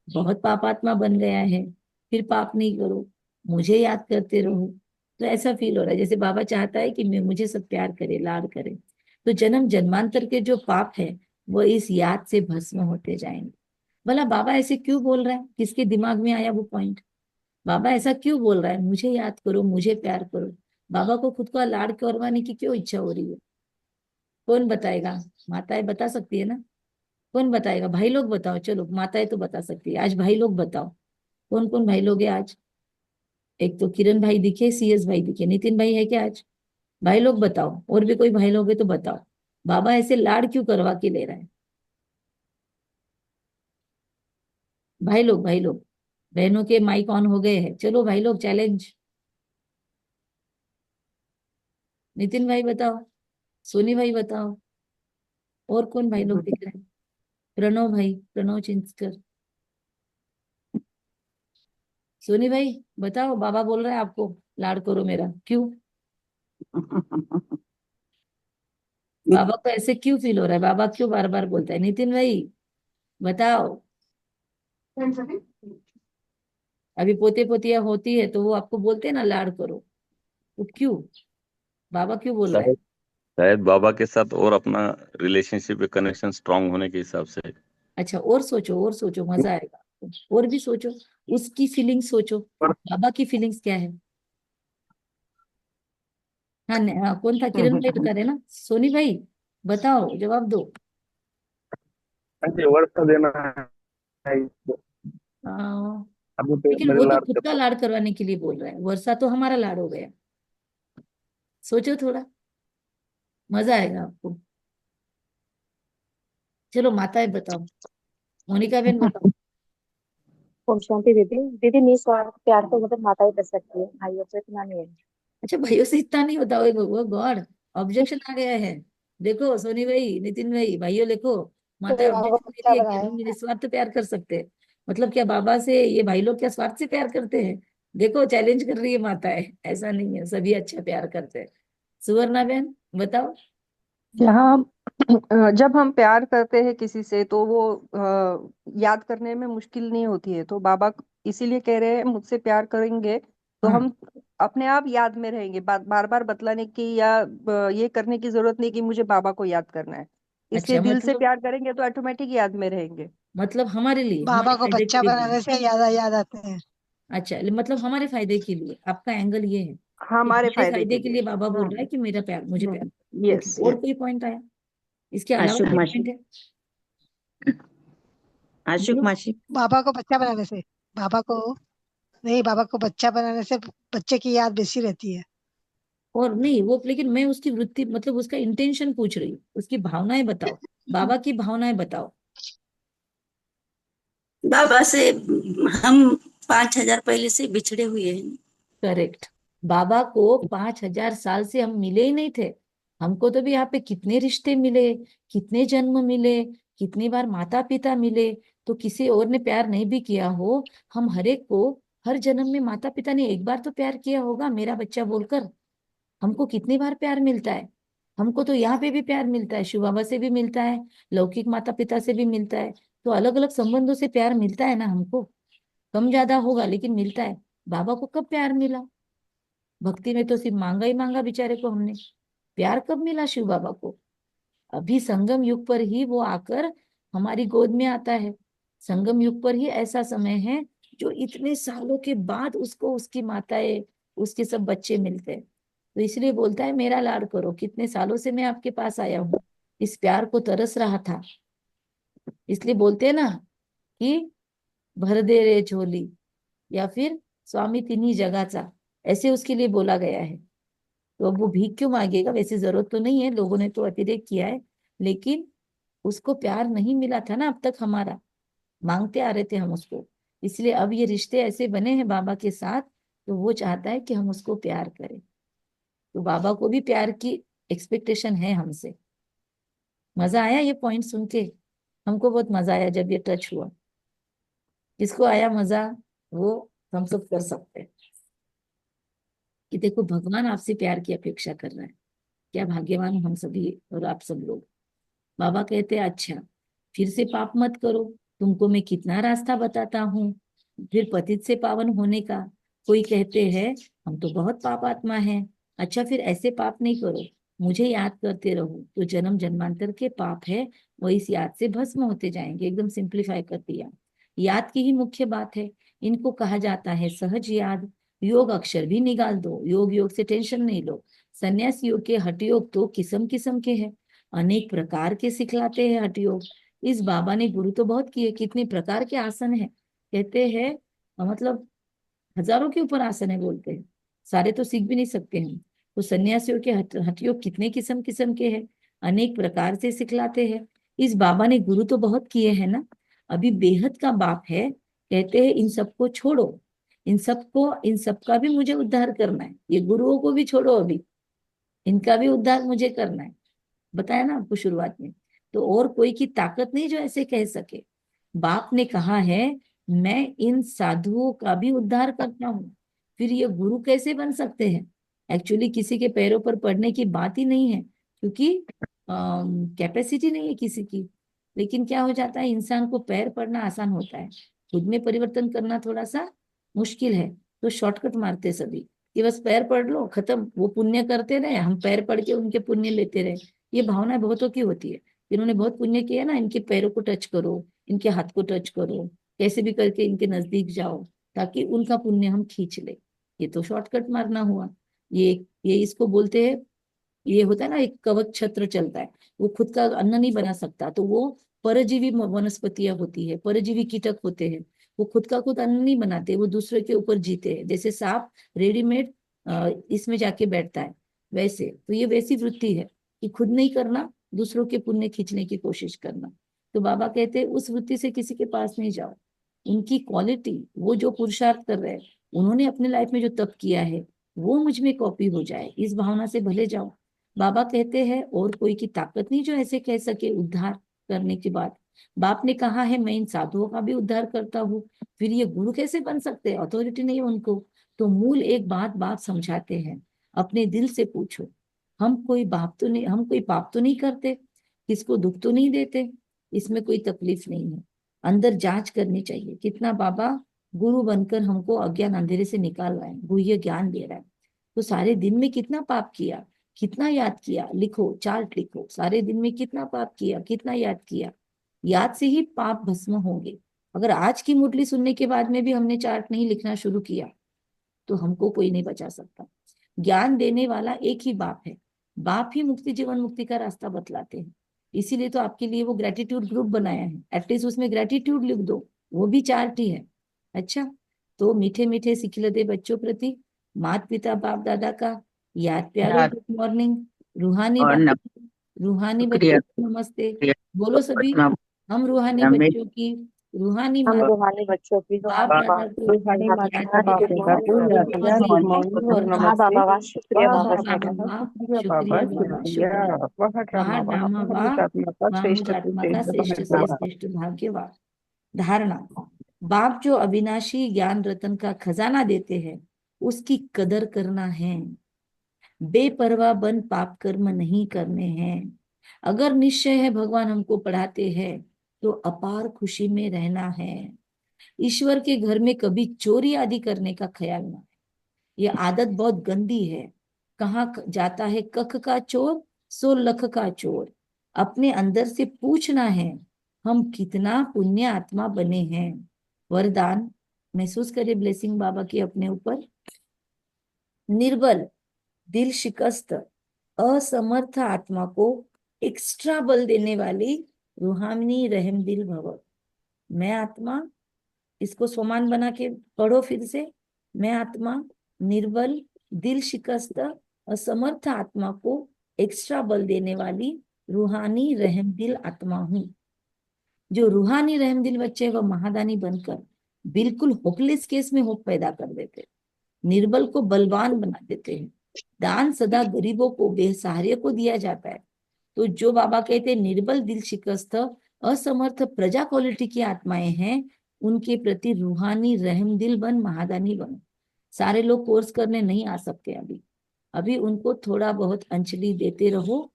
बहुत पापात्मा बन गया है, फिर पाप नहीं करो, मुझे याद करते रहो। तो ऐसा फील हो रहा है जैसे बाबा चाहता है कि मैं मुझे सब प्यार करे, लाड करे। तो जन्म जन्मांतर के जो पाप है वो इस याद से भस्म होते जाएंगे। भला बाबा ऐसे क्यों बोल रहा है, किसके दिमाग में आया वो पॉइंट। बाबा ऐसा क्यों बोल रहा है, मुझे याद करो, मुझे प्यार करो। बाबा को खुद को लाड करवाने की क्यों इच्छा हो रही है? कौन बताएगा? माताएं बता सकती है ना। कौन बताएगा? भाई लोग बताओ, चलो माताएं तो बता सकती है, आज भाई लोग बताओ। कौन कौन भाई लोग है आज? एक तो किरण भाई दिखे, सीएस भाई दिखे, नितिन भाई है क्या आज? भाई लोग बताओ, और भी कोई भाई लोग है तो बताओ। बाबा ऐसे लाड क्यों करवा के ले रहा है? भाई लोग, भाई लोग, बहनों के माइक ऑन हो गए हैं, चलो भाई लोग चैलेंज। नितिन भाई बताओ, सोनी भाई बताओ, और कौन भाई लोग दिख रहे हैं? प्रणव भाई, प्रणव चिंचकर, सोनी भाई बताओ। बाबा बोल रहा है आपको लाड करो मेरा, क्यों? बाबा को ऐसे क्यों फील हो रहा है? बाबा क्यों बार बार बोलता है? नितिन भाई बताओ। अभी पोते पोतिया होती है तो वो आपको बोलते हैं ना लाड करो, तो क्यों? बाबा क्यों बोल रहा है? शायद शायद बाबा के साथ और अपना रिलेशनशिप कनेक्शन स्ट्रांग होने के हिसाब से। अच्छा और सोचो, और सोचो, मजा आएगा आपको। और भी सोचो, उसकी फीलिंग्स सोचो, बाबा की फीलिंग्स क्या है। हाँ हाँ, कौन था? किरण भाई बता रहे ना। सोनी भाई बताओ, जवाब दो। मुझे वर्षा देना है इसको। हाँ, अभी तो लेकिन वो मेरे तो लाड खुद का करता लाड करवाने के लिए बोल रहा है, वर्षा तो हमारा लाड हो गया। सोचो थोड़ा, मजा आएगा आपको। चलो माताएं बताओ, मोनिका बहन बताओ। ओम शांति दीदी। दीदी निस्वार्थ प्यार तो मतलब माता ही कर सकती है, भाइयों से इतना नहीं है। अच्छा, भाइयों से इतना नहीं होता, वो गॉड ऑब्जेक्शन आ गया है। देखो सोनी भाई, नितिन भाई, भाइयों देखो, माता तो बाबा को ऑब्जेक्शन दे बच्चा रही है कि बनाया। हम निस्वार्थ प्यार कर सकते हैं। मतलब क्या बाबा से ये भाई लोग क्या स्वार्थ से प्यार करते हैं? देखो चैलेंज कर रही है माता है, ऐसा नहीं है, सभी अच्छा प्यार करते हैं। सुवर्णा बहन बताओ। यहाँ जब हम प्यार करते हैं किसी से तो वो याद करने में मुश्किल नहीं होती है, तो बाबा इसीलिए कह रहे हैं मुझसे प्यार करेंगे तो हाँ, हम अपने आप याद में रहेंगे। बार बार बतलाने की या ये करने की जरूरत नहीं कि मुझे बाबा को याद करना है। इसलिए अच्छा, दिल से मतलब प्यार करेंगे तो ऑटोमेटिक याद में रहेंगे। हमारे लिए, बाबा हमारे को फायदे के बच्चा लिए बोल। बनाने से याद याद आते हैं। अच्छा, मतलब हमारे फायदे के लिए आपका एंगल ये है कि हमारे हमारे फायदे के फायदे के लिए। लिए बाबा बोल रहा है हम्म। कि मेरा प्यार, मुझे प्यार। ओके, यस और यस। कोई पॉइंट आया इसके अलावा? आशुक कोई मासी। पॉइंट है? आशुक बोलो। मासी। बाबा को बच्चा बनाने से, बाबा को नहीं, बाबा को बच्चा बनाने से बच्चे की याद बेसी रहती है। और नहीं वो, लेकिन मैं उसकी वृत्ति मतलब उसका इंटेंशन पूछ रही हूँ, उसकी भावनाएं बताओ, बाबा की भावनाएं बताओ। बाबा से हम 5,000 पहले से बिछड़े हुए हैं। करेक्ट। बाबा को 5,000 साल से हम मिले ही नहीं थे। हमको तो भी यहाँ पे कितने रिश्ते मिले, कितने जन्म मिले, कितनी बार माता पिता मिले। तो किसी और ने प्यार नहीं भी किया हो, हम हर एक को हर जन्म में माता पिता ने एक बार तो प्यार किया होगा, मेरा बच्चा बोलकर। हमको कितनी बार प्यार मिलता है। हमको तो यहाँ पे भी प्यार मिलता है, शिव बाबा से भी मिलता है, लौकिक माता पिता से भी मिलता है। तो अलग अलग संबंधों से प्यार मिलता है ना हमको। कम ज्यादा होगा लेकिन मिलता है। बाबा को कब प्यार मिला? भक्ति में तो सिर्फ मांगा ही मांगा बेचारे को हमने। प्यार कब मिला शिव बाबा को? अभी संगम युग पर ही वो आकर हमारी गोद में आता है। संगम युग पर ही ऐसा समय है जो इतने सालों के बाद उसको उसकी माताएं, उसके सब बच्चे मिलते हैं। तो इसलिए बोलता है मेरा लाड करो, कितने सालों से मैं आपके पास आया हूँ, इस प्यार को तरस रहा था। इसलिए बोलते हैं ना कि भर दे रे झोली, या फिर स्वामी तिन्ही जगाचा, ऐसे उसके लिए बोला गया है। तो अब वो भीख क्यों मांगेगा? वैसे जरूरत तो नहीं है, लोगों ने तो अतिरेक किया है, लेकिन उसको प्यार नहीं मिला था ना अब तक हमारा, मांगते आ रहे थे हम उसको। इसलिए अब ये रिश्ते ऐसे बने हैं बाबा के साथ, तो वो चाहता है कि हम उसको प्यार करें। तो बाबा को भी प्यार की एक्सपेक्टेशन है हमसे। मजा आया ये पॉइंट सुन के? हमको बहुत मजा आया जब ये टच हुआ। किसको आया मजा, वो हम सब कर सकते हैं कि देखो भगवान आपसे प्यार की अपेक्षा कर रहा है। क्या भाग्यवान हम सभी और आप सब लोग। बाबा कहते हैं अच्छा, फिर से पाप मत करो, तुमको मैं कितना रास्ता बताता हूँ फिर पतित से पावन होने का। कोई कहते हैं हम तो बहुत पापात्मा हैं। अच्छा, फिर ऐसे पाप नहीं करो, मुझे याद करते रहो, तो जन्म जन्मांतर के पाप है वो इस याद से भस्म होते जाएंगे। एकदम सिंप्लीफाई कर दिया। याद की ही मुख्य बात है। इनको कहा जाता है सहज याद। योग अक्षर भी निकाल दो, योग योग से टेंशन नहीं लो। संन्यास योग के हठ योग तो किस्म किस्म के हैं, अनेक प्रकार के सिखलाते हैं हठ योग। इस बाबा ने गुरु तो बहुत किए, कितने प्रकार के आसन है कहते हैं, मतलब हजारों के ऊपर आसन है बोलते हैं, सारे तो सीख भी नहीं सकते हम। तो सन्यासियों के हठ योग कितने किस्म किस्म के हैं, अनेक प्रकार से सिखलाते हैं। इस बाबा ने गुरु तो बहुत किए हैं ना, अभी बेहद का बाप है। कहते हैं इन सबको छोड़ो, इन सबका भी मुझे उद्धार करना है। ये गुरुओं को भी छोड़ो, अभी इनका भी उद्धार मुझे करना है। बताया ना आपको शुरुआत में। तो और कोई की ताकत नहीं जो ऐसे कह सके। बाप ने कहा है मैं इन साधुओं का भी उद्धार करता हूँ। फिर ये गुरु कैसे बन सकते हैं? एक्चुअली किसी के पैरों पर पड़ने की बात ही नहीं है, क्योंकि कैपेसिटी नहीं है किसी की। लेकिन क्या हो जाता है, इंसान को पैर पड़ना आसान होता है, खुद में परिवर्तन करना थोड़ा सा मुश्किल है। तो शॉर्टकट मारते सभी कि बस पैर पड़ लो, खत्म, वो पुण्य करते रहे, हम पैर पड़ के उनके पुण्य लेते रहे। ये भावना बहुतों की होती है, इन्होंने बहुत पुण्य किया ना, इनके पैरों को टच करो, इनके हाथ को टच करो, कैसे भी करके इनके नजदीक जाओ, ताकि उनका पुण्य हम खींच ले। ये तो शॉर्टकट मारना हुआ। ये इसको बोलते हैं, ये होता है ना एक कवच छत्र चलता है, वो खुद का अन्न नहीं बना सकता, तो वो परजीवी वनस्पतियां होती है, परजीवी कीटक होते हैं। वो खुद का खुद अन्न नहीं बनाते, वो दूसरे के ऊपर जीते हैं। जैसे सांप रेडीमेड इसमें जाके बैठता है, वैसे तो ये वैसी वृत्ति है कि खुद नहीं करना, दूसरों के पुण्य खींचने की कोशिश करना। तो बाबा कहते हैं उस वृत्ति से किसी के पास नहीं जाओ। उनकी क्वालिटी, वो जो पुरुषार्थ कर रहे हैं, उन्होंने अपने लाइफ में जो तप किया है वो मुझ में कॉपी हो जाए, इस भावना से भले जाओ। बाबा कहते हैं और कोई की ताकत नहीं जो ऐसे कह सके उद्धार करने के बाद। बाप ने कहा है मैं इन साधुओं का भी उद्धार करता हूँ, फिर ये गुरु कैसे बन सकते हैं, अथॉरिटी नहीं है उनको। तो मूल एक बात समझाते हैं, अपने दिल से पूछो, हम कोई पाप तो नहीं करते, किसको दुख तो नहीं देते, इसमें कोई तकलीफ नहीं है। अंदर जांच करनी चाहिए, कितना बाबा गुरु बनकर हमको अज्ञान अंधेरे से निकाल रहा है, गुह्य ज्ञान दे रहा है। तो सारे दिन में कितना पाप किया, कितना याद किया, लिखो, चार्ट लिखो, सारे दिन में कितना पाप किया, कितना याद किया। याद से ही पाप भस्म होंगे। अगर आज की मुरली सुनने के बाद में भी हमने चार्ट नहीं लिखना शुरू किया तो हमको कोई नहीं बचा सकता। ज्ञान देने वाला एक ही बाप है, बाप ही मुक्ति, जीवन मुक्ति का रास्ता बतलाते हैं। इसीलिए तो आपके लिए वो ग्रेटिट्यूड ग्रुप बनाया है, एटलीस्ट उसमें ग्रेटिट्यूड लिख दो, वो भी चार्ट ही है। अच्छा, तो मीठे मीठे सिखिलते बच्चों प्रति माता पिता बाप दादा का याद प्यारो याद गुड मॉर्निंग। रूहानी और बाप, रूहानी शुक्रिया बच्चों को नमस्ते। बोलो सभी, अपना हम रूहानी हमें बच्चों की, रूहानी हम माता रूहानी बच्चों की बाप दादा को रूहानी माता याद का बाप प्यारो दादा को याद गुड प्यार, गुड मॉर्निंग मॉर्निंग और और महा नमस्ते। बाबा वाह शुक्रिया वाह बाबा बाबा शुक्रिया वाह, शुक्रिया शुक्रिया बाबा, बाबा, शुक्रिया शुक्रिया। बाबा। वाह रामा वाह, रामा वाह वाह, हुतात्मा का वाह श्रेष्ठ से मुझात्मा का श्रेष्ठ से वाह। श्रेष्ठ भाग्यवान। धारणा, बाप जो अविनाशी ज्ञान रतन का खजाना देते हैं उसकी कदर करना है, बेपरवाह बन पाप कर्म नहीं करने हैं। अगर निश्चय है भगवान हमको पढ़ाते हैं तो अपार खुशी में रहना है। ईश्वर के घर में कभी चोरी आदि करने का ख्याल ना है, ये आदत बहुत गंदी है। कहाँ जाता है कख का चोर सो लख का चोर। अपने अंदर से पूछना है हम कितना पुण्य आत्मा बने हैं। वरदान महसूस करे ब्लेसिंग बाबा की अपने ऊपर। निर्बल, दिल शिकस्त, असमर्थ आत्मा को एक्स्ट्रा बल देने वाली रूहानी रहम दिल भव। मैं आत्मा, इसको स्वमान बना के पढ़ो फिर से। मैं आत्मा निर्बल, दिल शिकस्त, असमर्थ आत्मा को एक्स्ट्रा बल देने वाली रूहानी रहम दिल आत्मा हूँ। जो रूहानी रहम दिल बच्चे वह महादानी बनकर बिल्कुल होपलेस केस में होप पैदा कर देते हैं, निर्बल को बलवान बना देते हैं। दान सदा गरीबों को, बेसहारे को दिया जाता है। तो जो बाबा कहते हैं निर्बल, दिल शिकस्त, असमर्थ प्रजा क्वालिटी की आत्माएं हैं, उनके प्रति रूहानी रहम दिल बन, महादानी बनो। सारे लोग कोर्स करने नहीं आ सकते अभी, अभी उनको थोड़ा बहुत अंजलि देते रहो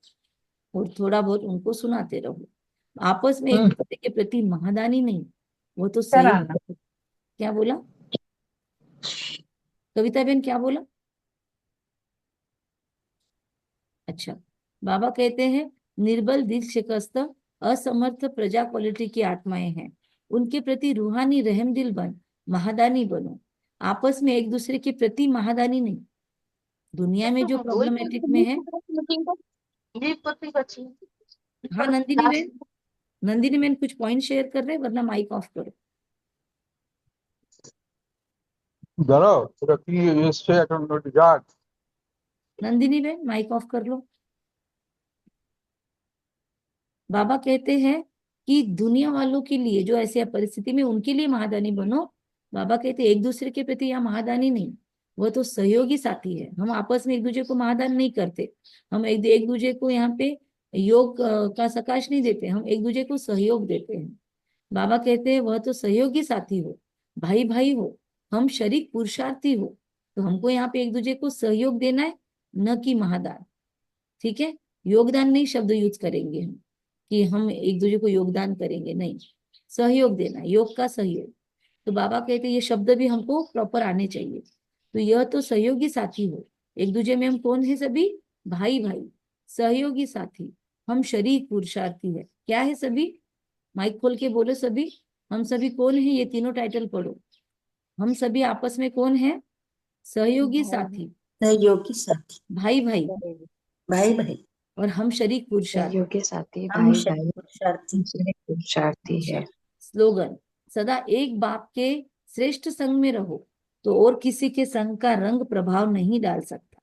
और थोड़ा बहुत उनको सुनाते रहो। आपस में एक दूसरे के प्रति महादानी नहीं, वो तो सही। क्या बोला कविता बहन, क्या बोला? अच्छा, बाबा कहते हैं निर्बल, दिल शिकस्त, असमर्थ प्रजा क्वालिटी की आत्माएं हैं, उनके प्रति रूहानी रहम दिल बन, महादानी बनो। आपस में एक दूसरे के प्रति महादानी नहीं। दुनिया में जो प्रॉब्लमेटिक में है। हाँ नंदिनी बहन कुछ पॉइंट शेयर कर रहे हैं, वरना माइक ऑफ करो। नंदिनी बहन माइक ऑफ कर लो। बाबा कहते हैं कि दुनिया वालों के लिए जो ऐसी परिस्थिति में, उनके लिए महादानी बनो। बाबा कहते हैं एक दूसरे के प्रति यहाँ महादानी नहीं, वो तो सहयोगी साथी है। हम आपस में एक दूसरे को महादान नहीं करते, हम एक दूसरे को यहाँ पे योग का सकाश नहीं देते, हम एक दूसरे को सहयोग देते हैं। बाबा कहते हैं वह तो सहयोगी साथी हो, भाई भाई हो, हम शरीक पुरुषार्थी हो। तो हमको यहाँ पे एक दूसरे को सहयोग देना है, न कि महादान। ठीक है, योगदान नहीं शब्द यूज करेंगे हम कि हम एक दूसरे को योगदान करेंगे, नहीं, सहयोग देना, योग का सहयोग। तो बाबा कहते हैं ये शब्द भी हमको प्रॉपर आने चाहिए। तो यह तो सहयोगी साथी हो, एक दूसरे में हम कौन है? सभी भाई भाई, सहयोगी साथी, हम शरीक पुरुषार्थी है। क्या है सभी? माइक खोल के बोलो सभी, हम सभी कौन है? ये तीनों टाइटल पढ़ो। हम सभी आपस में कौन है? सहयोगी साथी, सहयोगी साथी, भाई भाई, भाई भाई, और हम शरीक पुरुषार्थी। सहयोगी साथी, हम भाई शरीक भाई, पुरुषार्थी। पुरुषार्थी है। स्लोगन, सदा एक बाप के श्रेष्ठ संग में रहो तो और किसी के संग का रंग प्रभाव नहीं डाल सकता।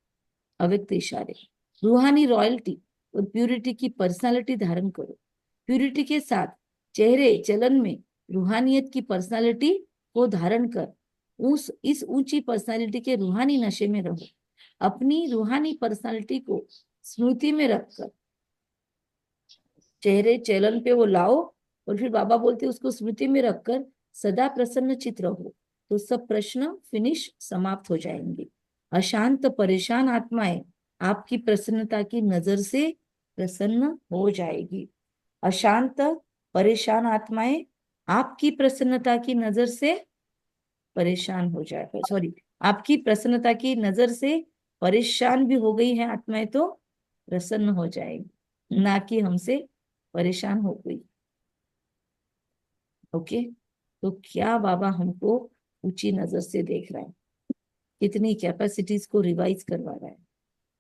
अव्यक्त इशारे, रूहानी रॉयल्टी और प्यूरिटी की पर्सनालिटी धारण करो। प्यूरिटी के साथ चेहरे चलन में रूहानियत की पर्सनालिटी को धारण कर इस ऊंची पर्सनालिटी के रूहानी नशे में रहो। अपनी रूहानी पर्सनालिटी को स्मृति में रखकर चेहरे चलन पे वो लाओ, और फिर बाबा बोलते उसको स्मृति में रखकर सदा प्रसन्न चित रहो, तो सब प्रश्न फिनिश समाप्त हो जाएंगे। अशांत परेशान आत्माएं आपकी प्रसन्नता की नजर से प्रसन्न हो जाएगी। अशांत परेशान आत्माएं आपकी प्रसन्नता की नजर से परेशान हो जाए, सॉरी, आपकी प्रसन्नता की नजर से परेशान भी हो गई है आत्माएं तो प्रसन्न हो जाएगी, ना कि हमसे परेशान हो गई। ओके, तो क्या बाबा हमको ऊंची नजर से देख रहा है, कितनी कैपेसिटीज को रिवाइज करवा रहा है।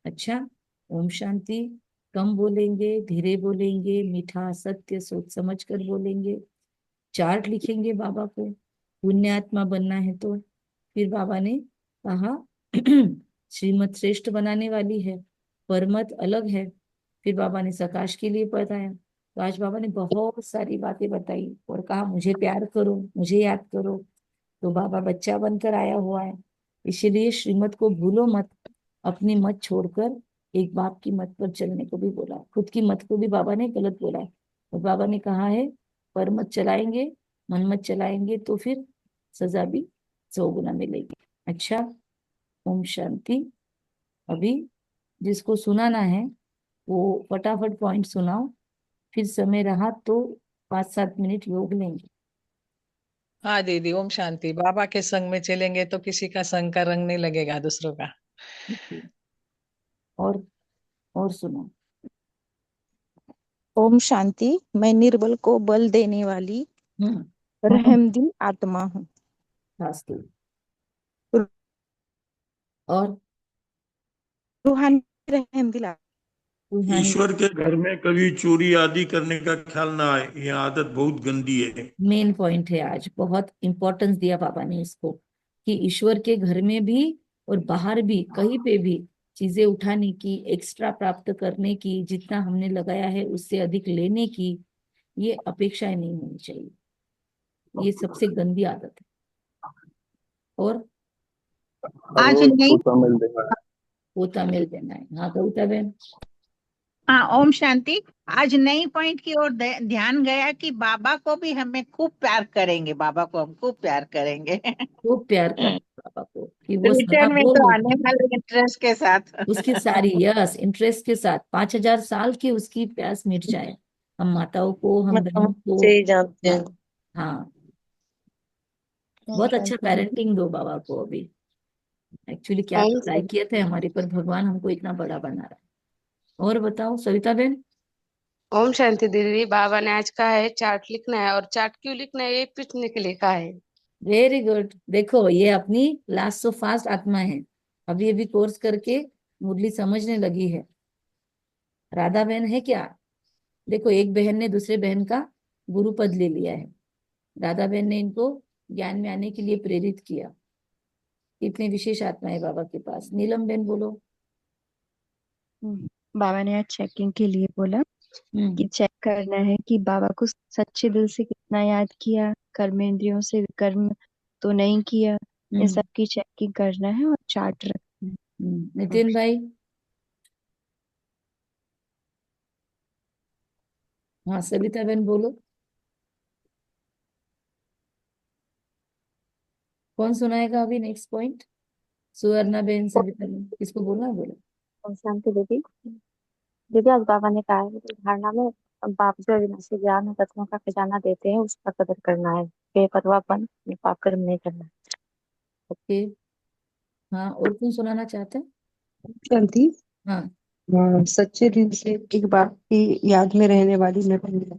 अच्छा, ओम शांति। कम बोलेंगे, धीरे बोलेंगे, मीठा सत्य सोच समझ कर बोलेंगे। चार्ट लिखेंगे बाबा को, पुण्यात्मा बनना है तो। फिर बाबा ने कहा श्रीमत श्रेष्ठ बनाने वाली है, परमत अलग है। फिर बाबा ने सकाश के लिए बताया। तो आज बाबा ने बहुत सारी बातें बताई और कहा मुझे प्यार करो, मुझे याद करो। तो बाबा बच्चा बनकर आया हुआ है, इसीलिए श्रीमत को भूलो मत। अपनी मत छोड़कर एक बाप की मत पर चलने को भी बोला, खुद की मत को भी बाबा ने गलत बोला है। और बाबा ने कहा है पर मत चलाएंगे, मन मत चलाएंगे तो फिर सजा भी 100 गुना मिलेगी। अच्छा, ओम शांति। अभी जिसको सुनाना है वो फटाफट पॉइंट सुनाओ, फिर समय रहा तो 5-7 मिनट योग लेंगे। हाँ दीदी, ओम शांति। बाबा के संग में चलेंगे तो किसी का संग का रंग नहीं लगेगा दूसरों का। और सुनो। ओम शांति। मैं निर्बल को बल देने वाली रहमदिल आत्मा हूँ। और रूहानी रहमदिल आत्मा। ईश्वर के घर में कभी चोरी आदि करने का ख्याल ना आए, ये आदत बहुत गंदी है। मेन पॉइंट है आज, बहुत इंपॉर्टेंस दिया बाबा ने इसको, कि ईश्वर के घर में भी और बाहर भी कहीं पे भी चीजें उठाने की, एक्स्ट्रा प्राप्त करने की, जितना हमने लगाया है उससे अधिक लेने की, ये अपेक्षाएं नहीं होनी चाहिए। ये सबसे गंदी आदत है। और आज नहीं पोता मिल देना है। हाँ कविता बहन। हाँ, ओम शांति। आज नई पॉइंट की ओर ध्यान गया कि बाबा को भी हमें खूब प्यार करेंगे, बाबा को हम खूब प्यार करेंगे। खूब प्यार करेंगे बाबा को, कि वो रिटर्न में तो आने वाले इंटरेस्ट के साथ उसकी सारी यस इंटरेस्ट के साथ 5000 साल की उसकी प्यास मिट जाए। हम माताओं को, हम बहनों को जानते हैं। हाँ, बहुत अच्छा पेरेंटिंग दो बाबा को। अभी एक्चुअली क्या ट्राई किया था हमारे पर, भगवान हमको इतना बड़ा बना रहा है। और बताओ सविता बहन। ओम शांति दीदी। बाबा ने आज कहा है चार्ट लिखना है, और चार्ट क्यों लिखना है ये पूछने के लिए कहा है। Very good. देखो ये अपनी लास्ट सो फास्ट आत्मा है, अभी अभी कोर्स करके मुरली समझने लगी है। राधा बहन है क्या? देखो एक बहन ने दूसरे बहन का गुरु पद ले लिया है, राधा बहन ने इनको ज्ञान में आने के लिए प्रेरित किया। इतनी विशेष आत्मा है बाबा के पास। नीलम बहन बोलो। बाबा ने आज चेकिंग के लिए बोला कि चेक करना है कि बाबा को सच्चे दिल से कितना याद किया, कर्मेंद्रियों से विकर्म तो नहीं किया, इन सब की चेकिंग करना है और चार्ट रखना है। नितिन भाई। हाँ सविता बहन बोलो। कौन सुनाएगा अभी नेक्स्ट पॉइंट? सुवर्णा बहन, सविता बहन, किसको बोलना है? बोलो। शांति दीदी। दीदी आज बाबा ने कहा है कि धारणा में बाप जो अविनाशी ज्ञान और तत्वों का खजाना देते हैं उसका कदर करना है, बेपरवाहपन या पाप कर्म नहीं करना है। ओके। हाँ, और कौन सुनाना चाहते हैं? शांति। हाँ, सच्चे दिल से एक बाप की याद में रहने वाली मैं बन गया।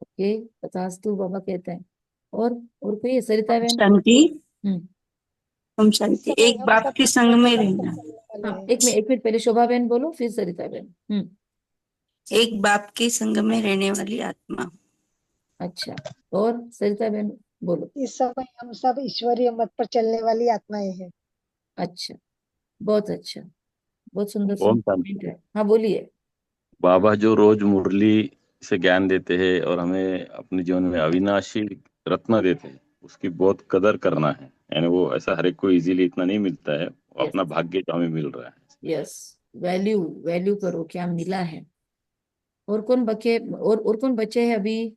ओके, तथास्तु बाबा कहते हैं। और कोई है? सरिता बहन। शांति। ओम शांति। एक बाप के संग में रहना। हाँ, एक मिनट पहले शोभा बहन बोलो, फिर सरिता बहन। एक बाप के संग में रहने वाली आत्मा। अच्छा, और सरिता बहन बोलो। इस समय हम सब ईश्वरीय मत पर चलने वाली आत्माएं हैं। अच्छा, बहुत अच्छा, बहुत सुंदर ओम सुंदर शांति। पॉइंट है। हाँ बोलिए। बाबा जो रोज मुरली से ज्ञान देते हैं और हमें अपने जीवन में अविनाशी रत्न देते हैं, उसकी बहुत कदर करना है। यानी वो ऐसा हर एक को इजीली इतना नहीं मिलता है, वो यस अपना भाग्य जो हमें मिल रहा है। यस, वैल्यू वैल्यू करो, क्या मिला है। और कौन बचे, और कौन बचे हैं अभी?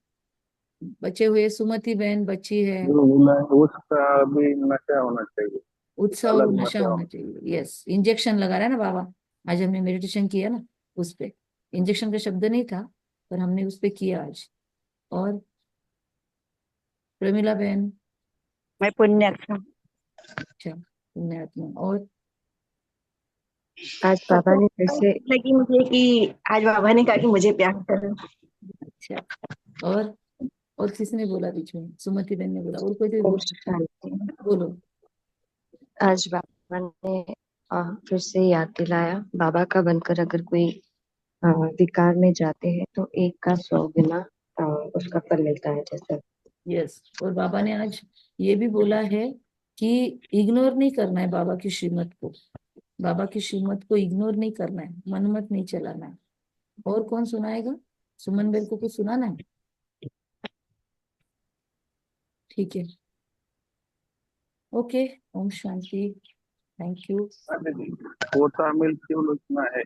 बचे हुए सुमति बहन बची है। जो मिला है उसका भी नशा होना चाहिए, एक उत्साह और अलग नशा नशा होना होना चाहिए। यस, इंजेक्शन लगा रहा है ना बाबा, आज हमने मेडिटेशन किया ना उस पे। इंजेक्शन का शब्द नहीं था पर हमने उस पे किया आज। और प्रमिला बहन? मैं पुण्यात्मा। अच्छा, पुण्यात्मा। और आज बाबा ने फिर से लगी मुझे कि आज बाबा ने कहा कि मुझे प्यार करो। अच्छा, और किसने बोला बीच में? सुमति बहन ने बोला, और कोई तो ओम बोल सकता है। शांति। बोलो। आज बाबा ने फिर से याद दिलाया, बाबा का बनकर अगर कोई विकार में जाते हैं तो एक का 100 गुना उसका फल मिलता है जैसे। यस, और बाबा ने आज ये भी बोला है कि इग्नोर नहीं करना है बाबा की श्रीमत को। बाबा की श्रीमत को इग्नोर नहीं करना है, मनमत नहीं चलाना है। और कौन सुनाएगा? सुमन बेल को कुछ सुनाना है? ठीक है, okay. Om Shanti, thank you. पोता मिल क्यों लिखना है?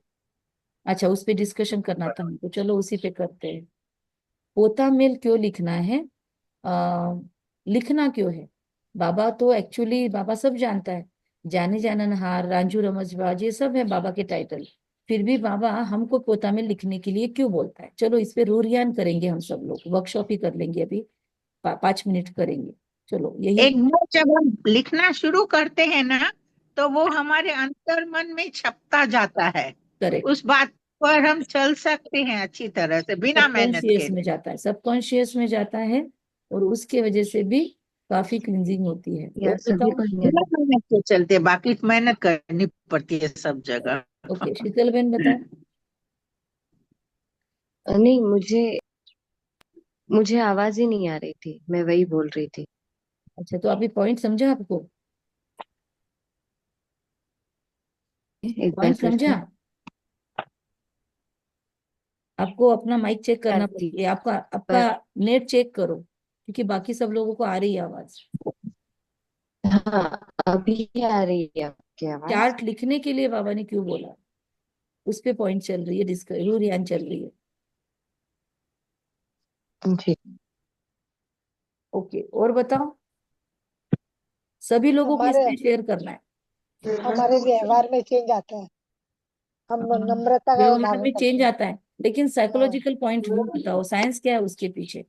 अच्छा, उस पे डिस्कशन करना था हमको, चलो उसी पे करते हैं। पोता मिल क्यों लिखना है? लिखना क्यों है? बाबा तो एक्चुअली बाबा सब जानता है, जाने जाननहार, रांझू रमजबाज, ये सब है बाबा के टाइटल। फिर भी बाबा हमको पोता में लिखने के लिए क्यों बोलता है? चलो इस पे रूरियान करेंगे हम सब लोग, वर्कशॉप ही कर लेंगे अभी, 5 मिनट करेंगे। चलो यही। एक बार जब हम लिखना शुरू करते हैं ना तो वो हमारे अंतर मन में छपता जाता है। करेक्ट, उस बात पर हम चल सकते हैं अच्छी तरह से बिना मेहनत सबकॉन्शियस के। में जाता है, सबकॉन्शियस में जाता है, और उसके वजह से भी काफी क्लिंजिंग होती है। या और सभी बताओ। को बिना मेहनत के चलते, बाकी मेहनत करनी पड़ती है सब जगह। ओके, शीतल बहन बताओ। नहीं, मुझे आवाज ही नहीं आ रही थी, मैं वही बोल रही थी। अच्छा, तो अभी पॉइंट समझा आपको? एक बार पॉइंट फिर से। समझा? आपको अपना माइक चेक करना जी। पड़ेगा, आपका आपका नेट चेक करो, क्योंकि बाकी सब लोगों को आ रही है आवाज। हाँ, अभी आ रही है आपकी आवाज। चार्ट लिखने के लिए बाबा ने क्यों बोला, उस पे पॉइंट चल रही है, रूरियान चल रही है। जी। ओके, और बताओ। सभी लोगों को इस हमारे पे शेयर करना है। हमारे व्यवहार में चेंज आता है, हम नम्रता का व्यवहार धारण में करते चेंज हैं। आता है, लेकिन साइकोलॉजिकल पॉइंट व्यू बताओ, साइंस क्या है उसके पीछे?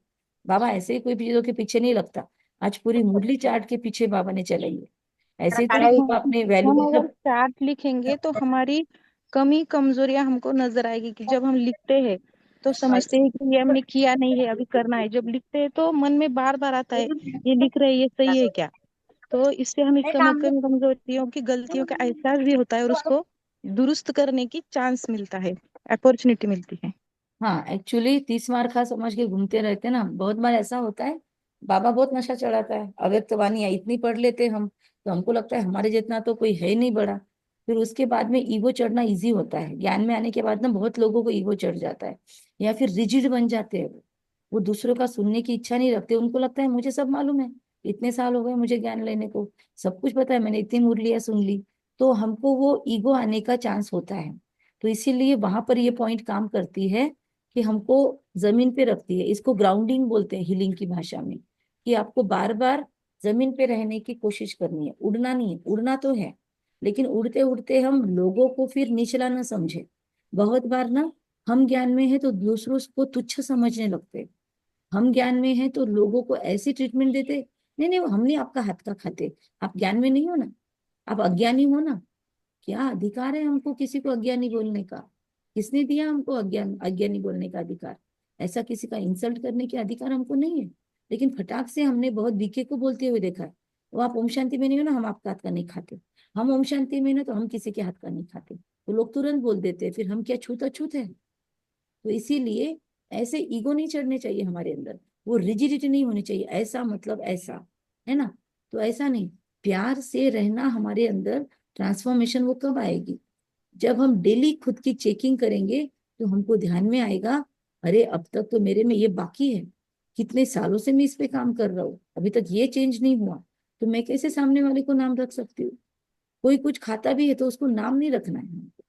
बाबा ऐसे ही कोई चीजों के पीछे नहीं लगता। आज पूरी मुरली चार्ट के पीछे बाबा ने चलाई है, ऐसे ही थोड़ी बाबा अपने वैल्यू हम अगर मतलब। चार्ट लिखेंगे तो हमारी कमी कमजोरियां हमको नजर आएगी, कि जब हम लिखते हैं तो समझते हैं कि ये हमने किया नहीं है, अभी करना है। जब लिखते हैं तो मन में बार बार आता है, ये लिख रहे हैं, ये सही है क्या? तो इससे हमें कमी कमजोरियों की, गलतियों का एहसास भी होता है, और उसको दुरुस्त करने की चांस मिलता है, अपॉर्चुनिटी मिलती है। हाँ, एक्चुअली 30 मार खा समझ के घूमते रहते ना, बहुत बार ऐसा होता है। बाबा बहुत नशा चढ़ाता है, अव्यक्त वाणी इतनी पढ़ लेते हम तो हमको लगता है हमारे जितना तो कोई है नहीं बड़ा। फिर उसके बाद में ईगो चढ़ना इजी होता है, ज्ञान में आने के बाद ना बहुत लोगों को ईगो चढ़ जाता है, या फिर रिजिड बन जाते हैं। वो दूसरों का सुनने की इच्छा नहीं रखते, उनको लगता है मुझे सब मालूम है, इतने साल हो गए मुझे ज्ञान लेने को, सब कुछ पता है, मैंने इतनी मुरलियां सुन ली। तो हमको वो ईगो आने का चांस होता है। तो इसीलिए वहां पर ये पॉइंट काम करती है कि हमको जमीन पे रखती है। इसको ग्राउंडिंग बोलते हैं हीलिंग की भाषा में, कि आपको बार बार जमीन पे रहने की कोशिश करनी है, उड़ना नहीं है। उड़ना तो है, लेकिन उड़ते उड़ते हम लोगों को फिर निचला ना समझे। बहुत बार ना हम ज्ञान में है तो दूसरों को तुच्छ समझने लगते, हम ज्ञान में है तो लोगों को ऐसी ट्रीटमेंट देते, नहीं नहीं वो हम नहीं आपका हाथ का खाते, आप ज्ञान में नहीं हो ना, आप अज्ञानी हो ना। क्या अधिकार है हमको किसी को अज्ञानी बोलने का? किसने दिया हमको अज्ञानी बोलने का अधिकार? ऐसा किसी का इंसल्ट करने के अधिकार हमको नहीं है। लेकिन फटाक से हमने बहुत बीके को बोलते हुए देखा है, वो आप ओम शांति में नहीं हो ना, हम आपका हाथ का नहीं खाते। हम ओम शांति में ना, तो हम किसी के हाथ का नहीं खाते। तो लोग तुरंत बोल देते हैं, फिर हम क्या छूत अछूत है? तो इसीलिए ऐसे ईगो नहीं चढ़ने चाहिए हमारे अंदर, वो रिजिडिटी नहीं होनी चाहिए, ऐसा मतलब ऐसा, है ना? तो ऐसा नहीं, प्यार से रहना हमारे अंदर। ट्रांसफॉर्मेशन वो कब आएगी? जब हम डेली खुद की चेकिंग करेंगे, तो हमको ध्यान में आएगा अरे अब तक तो मेरे में ये बाकी है, कितने सालों से मैं इस पे काम कर रहा हूँ, अभी तक ये चेंज नहीं हुआ, तो मैं कैसे सामने वाले को नाम रख सकती हूँ? कोई कुछ खाता भी है तो उसको नाम नहीं रखना है हमको।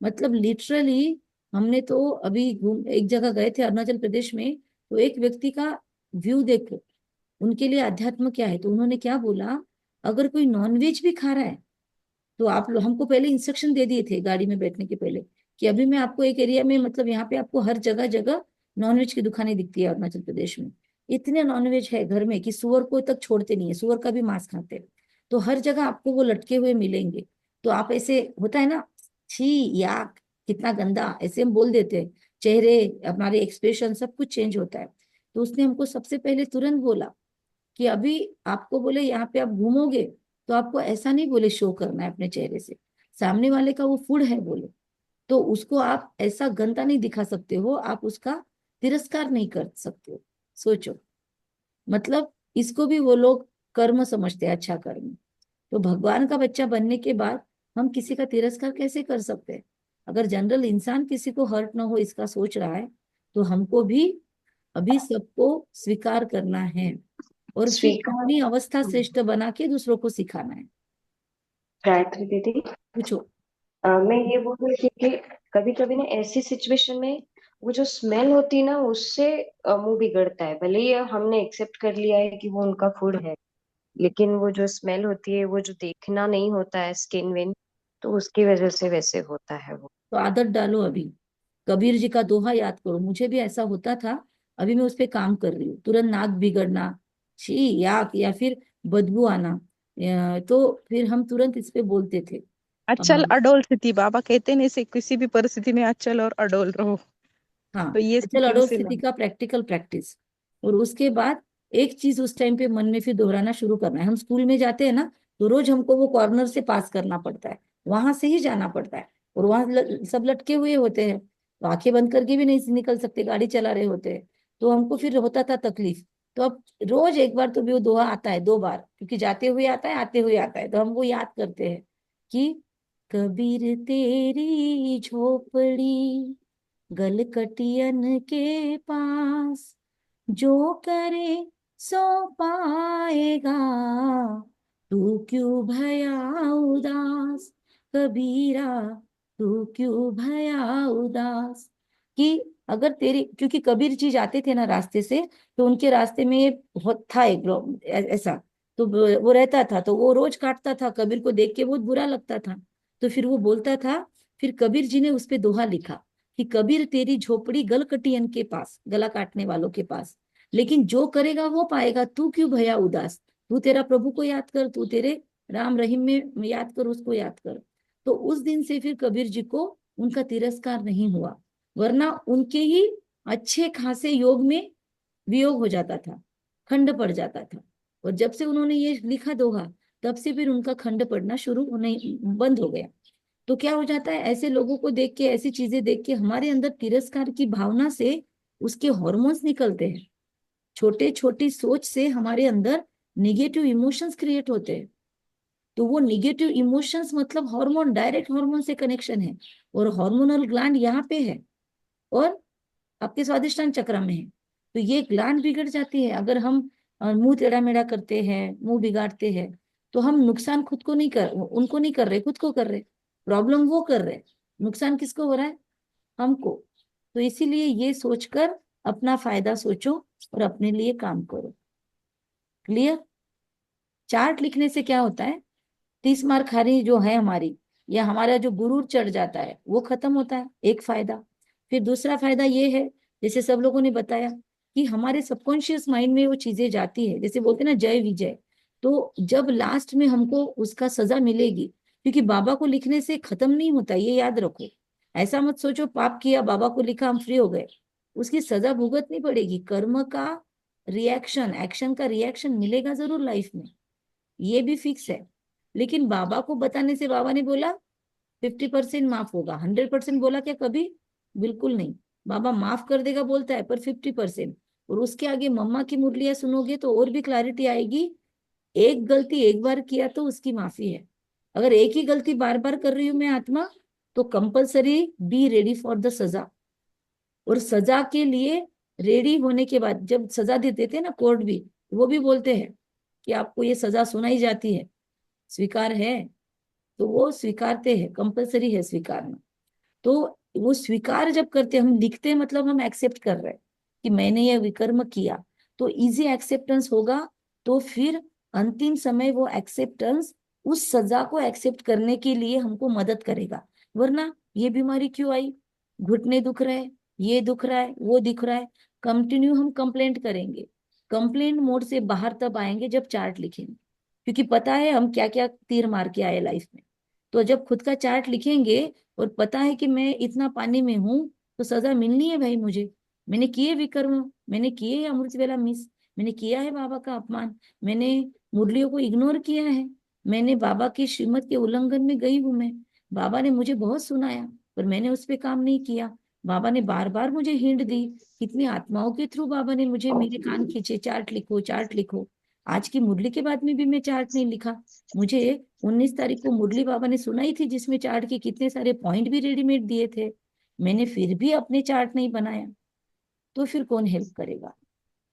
मतलब लिटरली हमने तो अभी एक जगह गए थे अरुणाचल प्रदेश में, तो एक व्यक्ति का व्यू देखो, उनके लिए अध्यात्म क्या है, तो उन्होंने क्या बोला, अगर कोई नॉनवेज भी खा रहा है तो आप हमको पहले इंस्ट्रक्शन दे दिए थे गाड़ी में बैठने के पहले कि अभी मैं आपको एक एरिया में, मतलब यहाँ पे आपको हर जगह जगह नॉनवेज की दुकानें दिखती है अरुणाचल प्रदेश में, इतने नॉनवेज है घर में कि सुअर को तक छोड़ते नहीं है, सुअर का भी मांस खाते हैं, तो हर जगह आपको वो लटके हुए मिलेंगे। तो आप ऐसे होता है ना, छी याक कितना गंदा, ऐसे हम बोल देते हैं, चेहरे हमारे एक्सप्रेशन सब कुछ चेंज होता है। तो उसने हमको सबसे पहले तुरंत बोला कि अभी आपको बोले यहाँ पे आप घूमोगे तो आपको ऐसा नहीं बोले शो करना है अपने चेहरे से, सामने वाले का वो फूड है बोले, तो उसको आप ऐसा गंदा नहीं दिखा सकते हो, आप उसका तिरस्कार नहीं कर सकते हो। सोचो, मतलब इसको भी वो लोग कर्म समझते हैं, अच्छा कर्म। तो भगवान का बच्चा बनने के बाद हम किसी का तिरस्कार कैसे कर सकते हैं? अगर जनरल इंसान किसी को हर्ट ना हो इसका सोच रहा है, तो हमको भी अभी सबको स्वीकार करना है और फिर स्वीकार। अपनी अवस्था श्रेष्ठ बना के दूसरों को सिखाना है। गायत्री दीदी, पूछो। मैं ये बोल रही थी कि कभी कभी ना ऐसी सिचुएशन में वो जो स्मेल होती है ना उससे मुंह बिगड़ता है, भले ही हमने एक्सेप्ट कर लिया है कि वो उनका फूड है, लेकिन वो जो स्मेल होती है, वो जो देखना नहीं होता है स्किन विन, तो उसकी वजह से वैसे होता है वो। तो आदत डालो अभी, कबीर जी का दोहा याद करो, मुझे भी ऐसा होता था, अभी मैं उस पे काम कर रही हूँ। तुरंत नाक बिगड़ना, छी याक, या फिर बदबू आना, तो फिर हम तुरंत इस पे बोलते थे। अचल अडोल स्थिति, बाबा कहते नहीं से किसी भी परिस्थिति में अचल और अडोल रहो, हाँ, तो ये अचल स्थिति अडोल उसे स्थिति ला। का प्रैक्टिकल प्रैक्टिस। और उसके बाद एक चीज उस टाइम पे मन में फिर दोहराना शुरू करना है। हम स्कूल में जाते हैं ना, तो रोज हमको वो कॉर्नर से पास करना पड़ता है, वहां से ही जाना पड़ता है, और वहां सब लटके हुए होते हैं, तो आंखें बंद करके भी नहीं निकल सकते, गाड़ी चला रहे होते हैं, तो हमको फिर होता था तकलीफ। तो अब रोज एक बार तो भी वो दोहा आता है, 2 बार, क्योंकि जाते हुए आता है आते हुए आता है, तो हम वो याद करते हैं कि कबीर तेरी झोपड़ी गलकटियन के पास, जो करे सो पाएगा, तू क्यों भया उदास, कबीरा तू क्यों भया उदास। कि अगर तेरी, क्योंकि कबीर जी जाते थे ना रास्ते से, तो उनके रास्ते में बहुत था एक ऐसा, तो वो रहता था, तो वो रोज काटता था, कबीर को देख के बहुत बुरा लगता था, तो फिर वो बोलता था, फिर कबीर जी ने उस पे दोहा लिखा कि कबीर तेरी झोपड़ी गलकटियन के पास, गला काटने वालों के पास, लेकिन जो करेगा वो पाएगा, तू क्यों भया उदास, तू तेरा प्रभु को याद कर, तू तेरे राम रहीम में याद कर, उसको याद कर। तो उस दिन से फिर कबीर जी को उनका तिरस्कार नहीं हुआ, वरना उनके ही अच्छे खासे योग में वियोग हो जाता था, खंड पड़ जाता था। और जब से उन्होंने ये लिखा दोहा, तब से फिर उनका खंड पड़ना शुरू होने बंद हो गया। तो क्या हो जाता है, ऐसे लोगों को देख के, ऐसी चीजें देख के हमारे अंदर तिरस्कार की भावना से उसके हॉर्मोन्स निकलते हैं, छोटे छोटी सोच से हमारे अंदर निगेटिव इमोशंस क्रिएट होते हैं। तो वो निगेटिव इमोशंस मतलब हार्मोन, डायरेक्ट हार्मोन से कनेक्शन है, और हार्मोनल ग्लैंड यहाँ पे है और आपके स्वादिष्टान चक्र में है। तो ये ग्लैंड बिगड़ जाती है अगर हम मुंह टेढ़ा मेढ़ा करते हैं, मुंह बिगाड़ते हैं, तो हम नुकसान खुद को नहीं कर, उनको नहीं कर रहे, खुद को कर रहे, प्रॉब्लम वो कर रहे, नुकसान किसको हो रहा है, हमको। तो इसीलिए ये सोचकर अपना फायदा सोचो और अपने लिए काम करो। क्लियर? चार्ट लिखने से क्या होता है, 30 मार्क हारी जो है हमारी, या हमारा जो गुरूर चढ़ जाता है वो खत्म होता है, एक फायदा। फिर दूसरा फायदा ये है, जैसे सब लोगों ने बताया, कि हमारे सबकॉन्शियस माइंड में वो चीजें जाती है, जैसे बोलते हैं ना जय विजय, तो जब लास्ट में हमको उसका सजा मिलेगी, क्योंकि बाबा को लिखने से खत्म नहीं होता, ये याद रखो। ऐसा मत सोचो पाप किया बाबा को लिखा हम फ्री हो गए, उसकी सजा भुगतनी पड़ेगी, कर्म का रिएक्शन, एक्शन का रिएक्शन मिलेगा जरूर लाइफ में, ये भी फिक्स है। लेकिन बाबा को बताने से बाबा ने बोला 50% माफ होगा, 100% बोला क्या कभी? बिल्कुल नहीं। बाबा माफ कर देगा बोलता है, पर 50%। और उसके आगे मम्मा की मुरलियां सुनोगे तो और भी क्लैरिटी आएगी, एक गलती एक बार किया तो उसकी माफी है, अगर एक ही गलती बार बार कर रही हूं मैं आत्मा, तो compulsory be ready for the सजा। और सजा के लिए रेडी होने के बाद जब सजा दे देते हैं ना कोर्ट भी, वो भी बोलते हैं कि आपको ये सजा सुनाई जाती है, स्वीकार है, तो वो स्वीकारते हैं, कंपलसरी है स्वीकारना। तो वो स्वीकार जब करते हम लिखते हैं, मतलब हम एक्सेप्ट कर रहे हैं कि मैंने ये विकर्म किया, तो इजी एक्सेप्टेंस होगा। तो फिर अंतिम समय वो एक्सेप्टेंस उस सजा को एक्सेप्ट करने के लिए हमको मदद करेगा। वरना ये बीमारी क्यों आई, घुटने दुख रहे हैं, ये दुख रहा है, वो दिख रहा है, कंटिन्यू हम कंप्लेंट करेंगे। कंप्लेंट मोड से बाहर तब आएंगे जब चार्ट लिखेंगे, क्योंकि पता है हम क्या क्या तीर मार के आए लाइफ में। तो जब खुद का चार्ट लिखेंगे और पता है कि मैं इतना पानी में हूं, तो सजा मिलनी है भाई मुझे, मैंने किए विकर्म, मैंने किए अमृत वेला मिस, मैंने किया है बाबा का अपमान, मैंने मुरलियों को इग्नोर किया है, मैंने बाबा की श्रीमत के उल्लंघन में गई हूं मैं। बाबा ने मुझे बहुत सुनाया पर मैंने उस पर काम नहीं किया। बाबा ने बार बार मुझे हिंट दी, कितनी आत्माओं के थ्रू बाबा ने मुझे मेरे कान खींचे, चार्ट लिखो चार्ट लिखो। आज की मुरली के बाद में भी मैं चार्ट नहीं लिखा। मुझे 19 तारीख को मुरली बाबा ने सुनाई थी, जिसमें चार्ट के कितने सारे पॉइंट भी रेडीमेड दिए थे, मैंने फिर भी अपने चार्ट नहीं बनाया। तो फिर कौन हेल्प करेगा?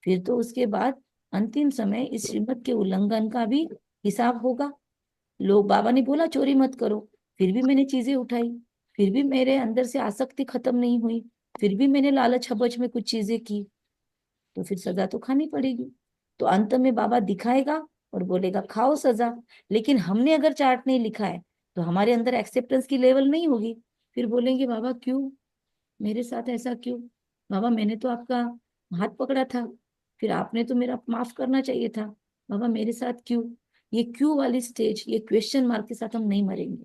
फिर तो उसके बाद अंतिम समय इस श्रीमत के उल्लंघन का भी हिसाब होगा। लोग, बाबा ने बोला चोरी मत करो, फिर भी मैंने चीजें उठाई, फिर भी मेरे अंदर से आसक्ति खत्म नहीं हुई, फिर भी मैंने लालच हबच में कुछ चीजें की, तो फिर सजा तो खानी पड़ेगी। तो अंत में बाबा दिखाएगा और बोलेगा खाओ सजा। लेकिन हमने अगर चार्ट नहीं लिखा है तो हमारे अंदर एक्सेप्टेंस की लेवल नहीं होगी। फिर बोलेंगे बाबा क्यों मेरे साथ ऐसा क्यों? बाबा मैंने तो आपका हाथ पकड़ा था, फिर आपने तो मेरा माफ करना चाहिए था, बाबा मेरे साथ क्यों? ये क्यों वाली स्टेज, ये क्वेश्चन मार्क के साथ हम नहीं मरेंगे।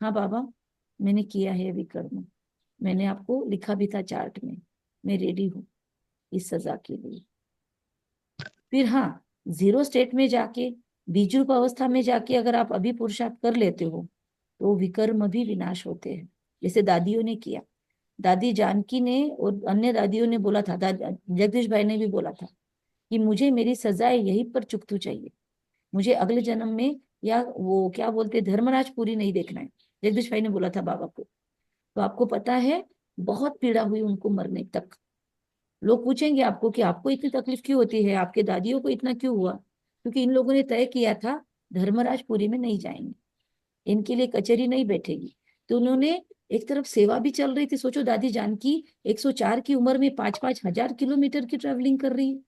हाँ बाबा मैंने किया है विकर्म, मैंने आपको लिखा भी था चार्ट में, मैं रेडी हूँ इस सजा के लिए। फिर हाँ, जीरो स्टेट में जाके, बीजरूप अवस्था में जाके अगर आप अभी पुरुषार्थ कर लेते हो तो विकर्म भी विनाश होते हैं, जैसे दादियों ने किया। दादी जानकी ने और अन्य दादियों ने बोला था, जगदीश भाई ने भी बोला था कि मुझे मेरी सजाएं यहीं पर चुकतू चाहिए, मुझे अगले जन्म में या वो क्या बोलते धर्मराज पूरी नहीं देखना है। जगदीश भाई ने बोला था बाबा को। तो आपको पता है बहुत पीड़ा हुई उनको मरने तक। लोग पूछेंगे आपको कि आपको इतनी तकलीफ क्यों होती है, आपके दादियों को इतना क्यों हुआ? क्योंकि इन लोगों ने तय किया था धर्मराजपुरी में नहीं जाएंगे, इनके लिए कचहरी नहीं बैठेगी। तो उन्होंने एक तरफ सेवा भी चल रही थी। सोचो दादी जानकी 104 की उम्र में 5-5 हजार किलोमीटर की ट्रेवलिंग कर रही है।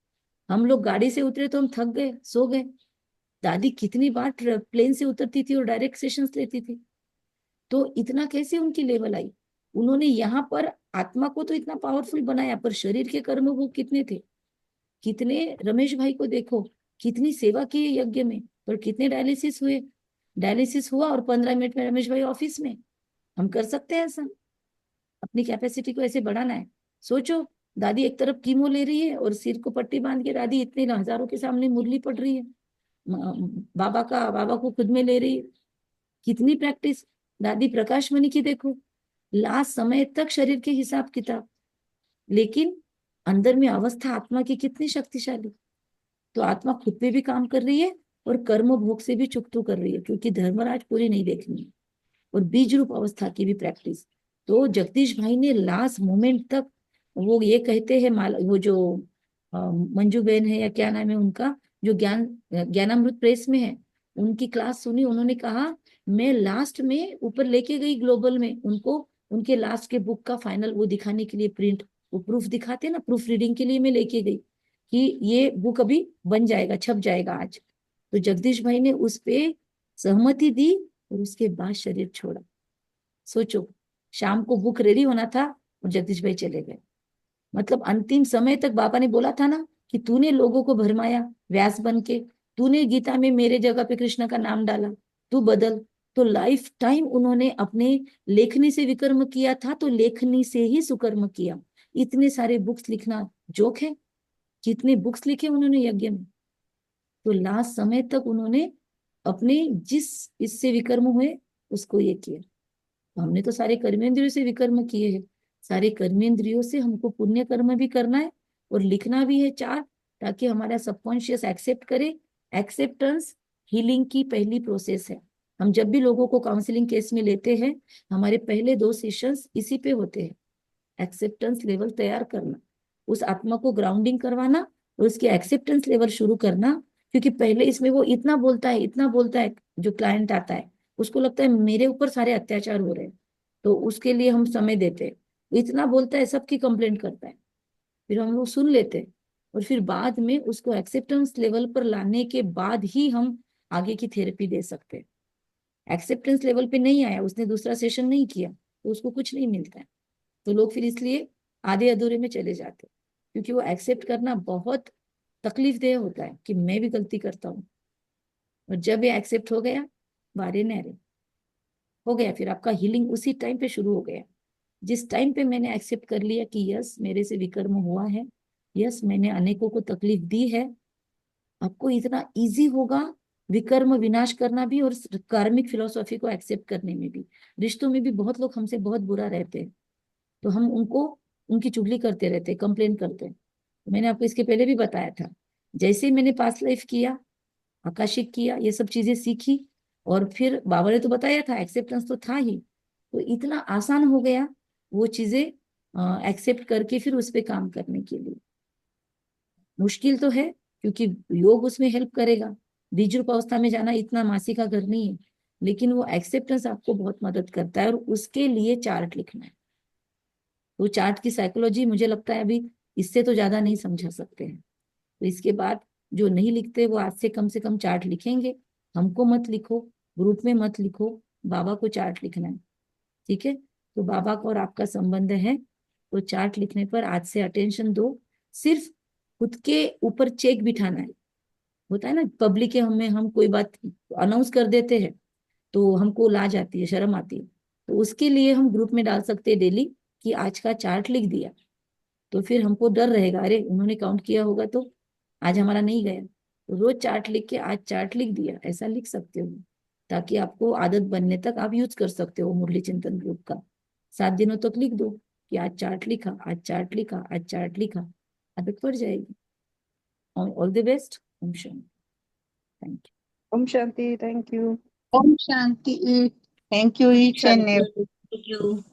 हम लोग गाड़ी से उतरे तो हम थक गए, सो गए। दादी कितनी बार प्लेन से उतरती थी और डायरेक्ट सेशंस लेती थी। तो इतना कैसे उनकी लेवल आई? उन्होंने यहाँ पर आत्मा को तो इतना पावरफुल बनाया, पर शरीर के कर्म वो कितने थे? कितने, रमेश भाई को देखो कितनी सेवा की यज्ञ में, पर कितने डायलिसिस हुए। डायलिसिस हुआ और 15 मिनट में रमेश भाई ऑफिस में। हम कर सकते हैं ऐसा? अपनी कैपेसिटी को ऐसे बढ़ाना है। सोचो दादी एक तरफ कीमो ले रही है और सिर को पट्टी बांध के दादी इतने हजारों के सामने मुरली पढ़ रही है, बाबा को खुद में ले रही है। कितनी प्रैक्टिस। दादी प्रकाश मणि की देखो, लास्ट समय तक शरीर के हिसाब किताब, लेकिन अंदर में अवस्था आत्मा की कितनी शक्तिशाली। तो आत्मा खुद पे भी काम कर रही है और कर्म भोग से भी चुकतू कर रही है, क्योंकि धर्मराज पूरी नहीं देखनी है। और बीज रूप अवस्था की भी प्रैक्टिस। तो जगदीश भाई ने लास्ट मोमेंट तक, वो ये कहते हैं वो जो मंजू बहन है या क्या नाम है उनका, जो ज्ञानामृत प्रेस में है, उनकी क्लास सुनी। उन्होंने कहा मैं लास्ट में ऊपर लेके गई ग्लोबल में उनको, उनके लास्ट के बुक का फाइनल वो दिखाने के लिए, प्रिंट वो प्रूफ दिखाते ना, प्रूफ रीडिंग के लिए मैं लेके गई कि ये बुक अभी बन जाएगा, छप जाएगा आज। तो जगदीश भाई ने उस पे सहमति दी और उसके बाद शरीर छोड़ा। सोचो शाम को बुक रेडी होना था और जगदीश भाई चले गए। मतलब अंतिम समय तक बाबा ने बोला था ना कि तूने लोगों को भरमाया व्यास बन के, तूने गीता में मेरे जगह पे कृष्ण का नाम डाला, तू बदल। तो लाइफ टाइम उन्होंने अपने लेखनी से विकर्म किया था, तो लेखनी से ही सुकर्म किया। इतने सारे बुक्स लिखना जोक है? कितने बुक्स लिखे उन्होंने यज्ञ में। तो लास्ट समय तक उन्होंने अपने जिस इससे विकर्म हुए उसको ये किया। हमने तो सारे कर्मेंद्रियों से विकर्म किए हैं, सारे कर्मेंद्रियों से हमको पुण्य कर्म भी करना है और लिखना भी है चार्ट, ताकि हमारा सबकॉन्शियस एक्सेप्ट करे। एक्सेप्टेंस हीलिंग की पहली प्रोसेस है। हम जब भी लोगों को काउंसलिंग केस में लेते हैं, हमारे पहले 2 सेशंस इसी पे होते हैं एक्सेप्टेंस लेवल तैयार करना, उस आत्मा को ग्राउंडिंग करवाना और उसकी एक्सेप्टेंस लेवल शुरू करना। क्योंकि पहले इसमें वो इतना बोलता है, जो क्लाइंट आता है उसको लगता है मेरे ऊपर सारे अत्याचार हो रहे हैं, तो उसके लिए हम समय देते हैं। इतना बोलता है, सबकी कंप्लेंट करता है, फिर हम लोग सुन लेते हैं और फिर बाद में उसको एक्सेप्टेंस लेवल पर लाने के बाद ही हम आगे की थेरेपी दे सकते हैं। एक्सेप्टेंस लेवल पे नहीं आया, उसने दूसरा सेशन नहीं किया, तो उसको कुछ नहीं मिलता है। तो लोग फिर इसलिए आधे अधूरे में चले जाते हैं, क्योंकि वो एक्सेप्ट करना बहुत तकलीफदेह होता है कि मैं भी गलती करता हूँ। और जब ये एक्सेप्ट हो गया, बारे नहरे हो गया, फिर आपका हीलिंग उसी टाइम पे शुरू हो गया। जिस टाइम पे मैंने एक्सेप्ट कर लिया कि यस मेरे से विकर्म हुआ है, यस मैंने अनेकों को तकलीफ दी है, आपको इतना इजी होगा विकर्म विनाश करना भी और कार्मिक फिलोसॉफी को एक्सेप्ट करने में भी। रिश्तों में भी बहुत लोग हमसे बहुत बुरा रहते हैं, तो हम उनकी चुगली करते रहते हैं, कंप्लेन करते हैं। तो मैंने आपको इसके पहले भी बताया था, जैसे ही मैंने पास्ट लाइफ किया, आकाशिक किया, ये सब चीजें सीखी, और फिर बाबा ने तो बताया था, एक्सेप्टेंस तो था ही, तो इतना आसान हो गया वो चीजें एक्सेप्ट करके फिर उस पर काम करने के लिए। मुश्किल तो है, क्योंकि योग उसमें हेल्प करेगा। बीज रूप अवस्था में जाना इतना मासी का घर नहीं है, लेकिन वो एक्सेप्टेंस आपको बहुत मदद करता है, और उसके लिए चार्ट लिखना है। तो चार्ट की साइकोलॉजी मुझे लगता है अभी इससे तो ज्यादा नहीं समझा सकते हैं। तो इसके बाद जो नहीं लिखते वो आज से कम चार्ट लिखेंगे। हमको मत लिखो, ग्रुप में मत लिखो, बाबा को चार्ट लिखना है, ठीक है। तो बाबा का और आपका संबंध है, तो चार्ट लिखने पर आज से अटेंशन दो। सिर्फ खुद के ऊपर चेक बिठाना है। होता है ना, पब्लिक के हम कोई बात अनाउंस कर देते हैं तो हमको लाज आती है, शर्म आती है, तो उसके लिए हम ग्रुप में डाल सकते हैं डेली कि आज का चार्ट लिख दिया, तो फिर हमको डर रहेगा, अरे उन्होंने काउंट किया होगा तो आज हमारा नहीं गया। तो रोज चार्ट लिख के आज चार्ट लिख दिया, ऐसा लिख सकते हो, ताकि आपको आदत बनने तक आप यूज कर सकते हो मुरली चिंतन ग्रुप का। 7 दिनों तक लिख दो कि आज चार्ट लिखा, आज चार्ट लिखा, आज चार्ट लिखा, आदत पड़ जाएगी। All the best. Om Shanti. Thank you. Om Shanti. Thank you. Om Shanti. Thank you each and thank you.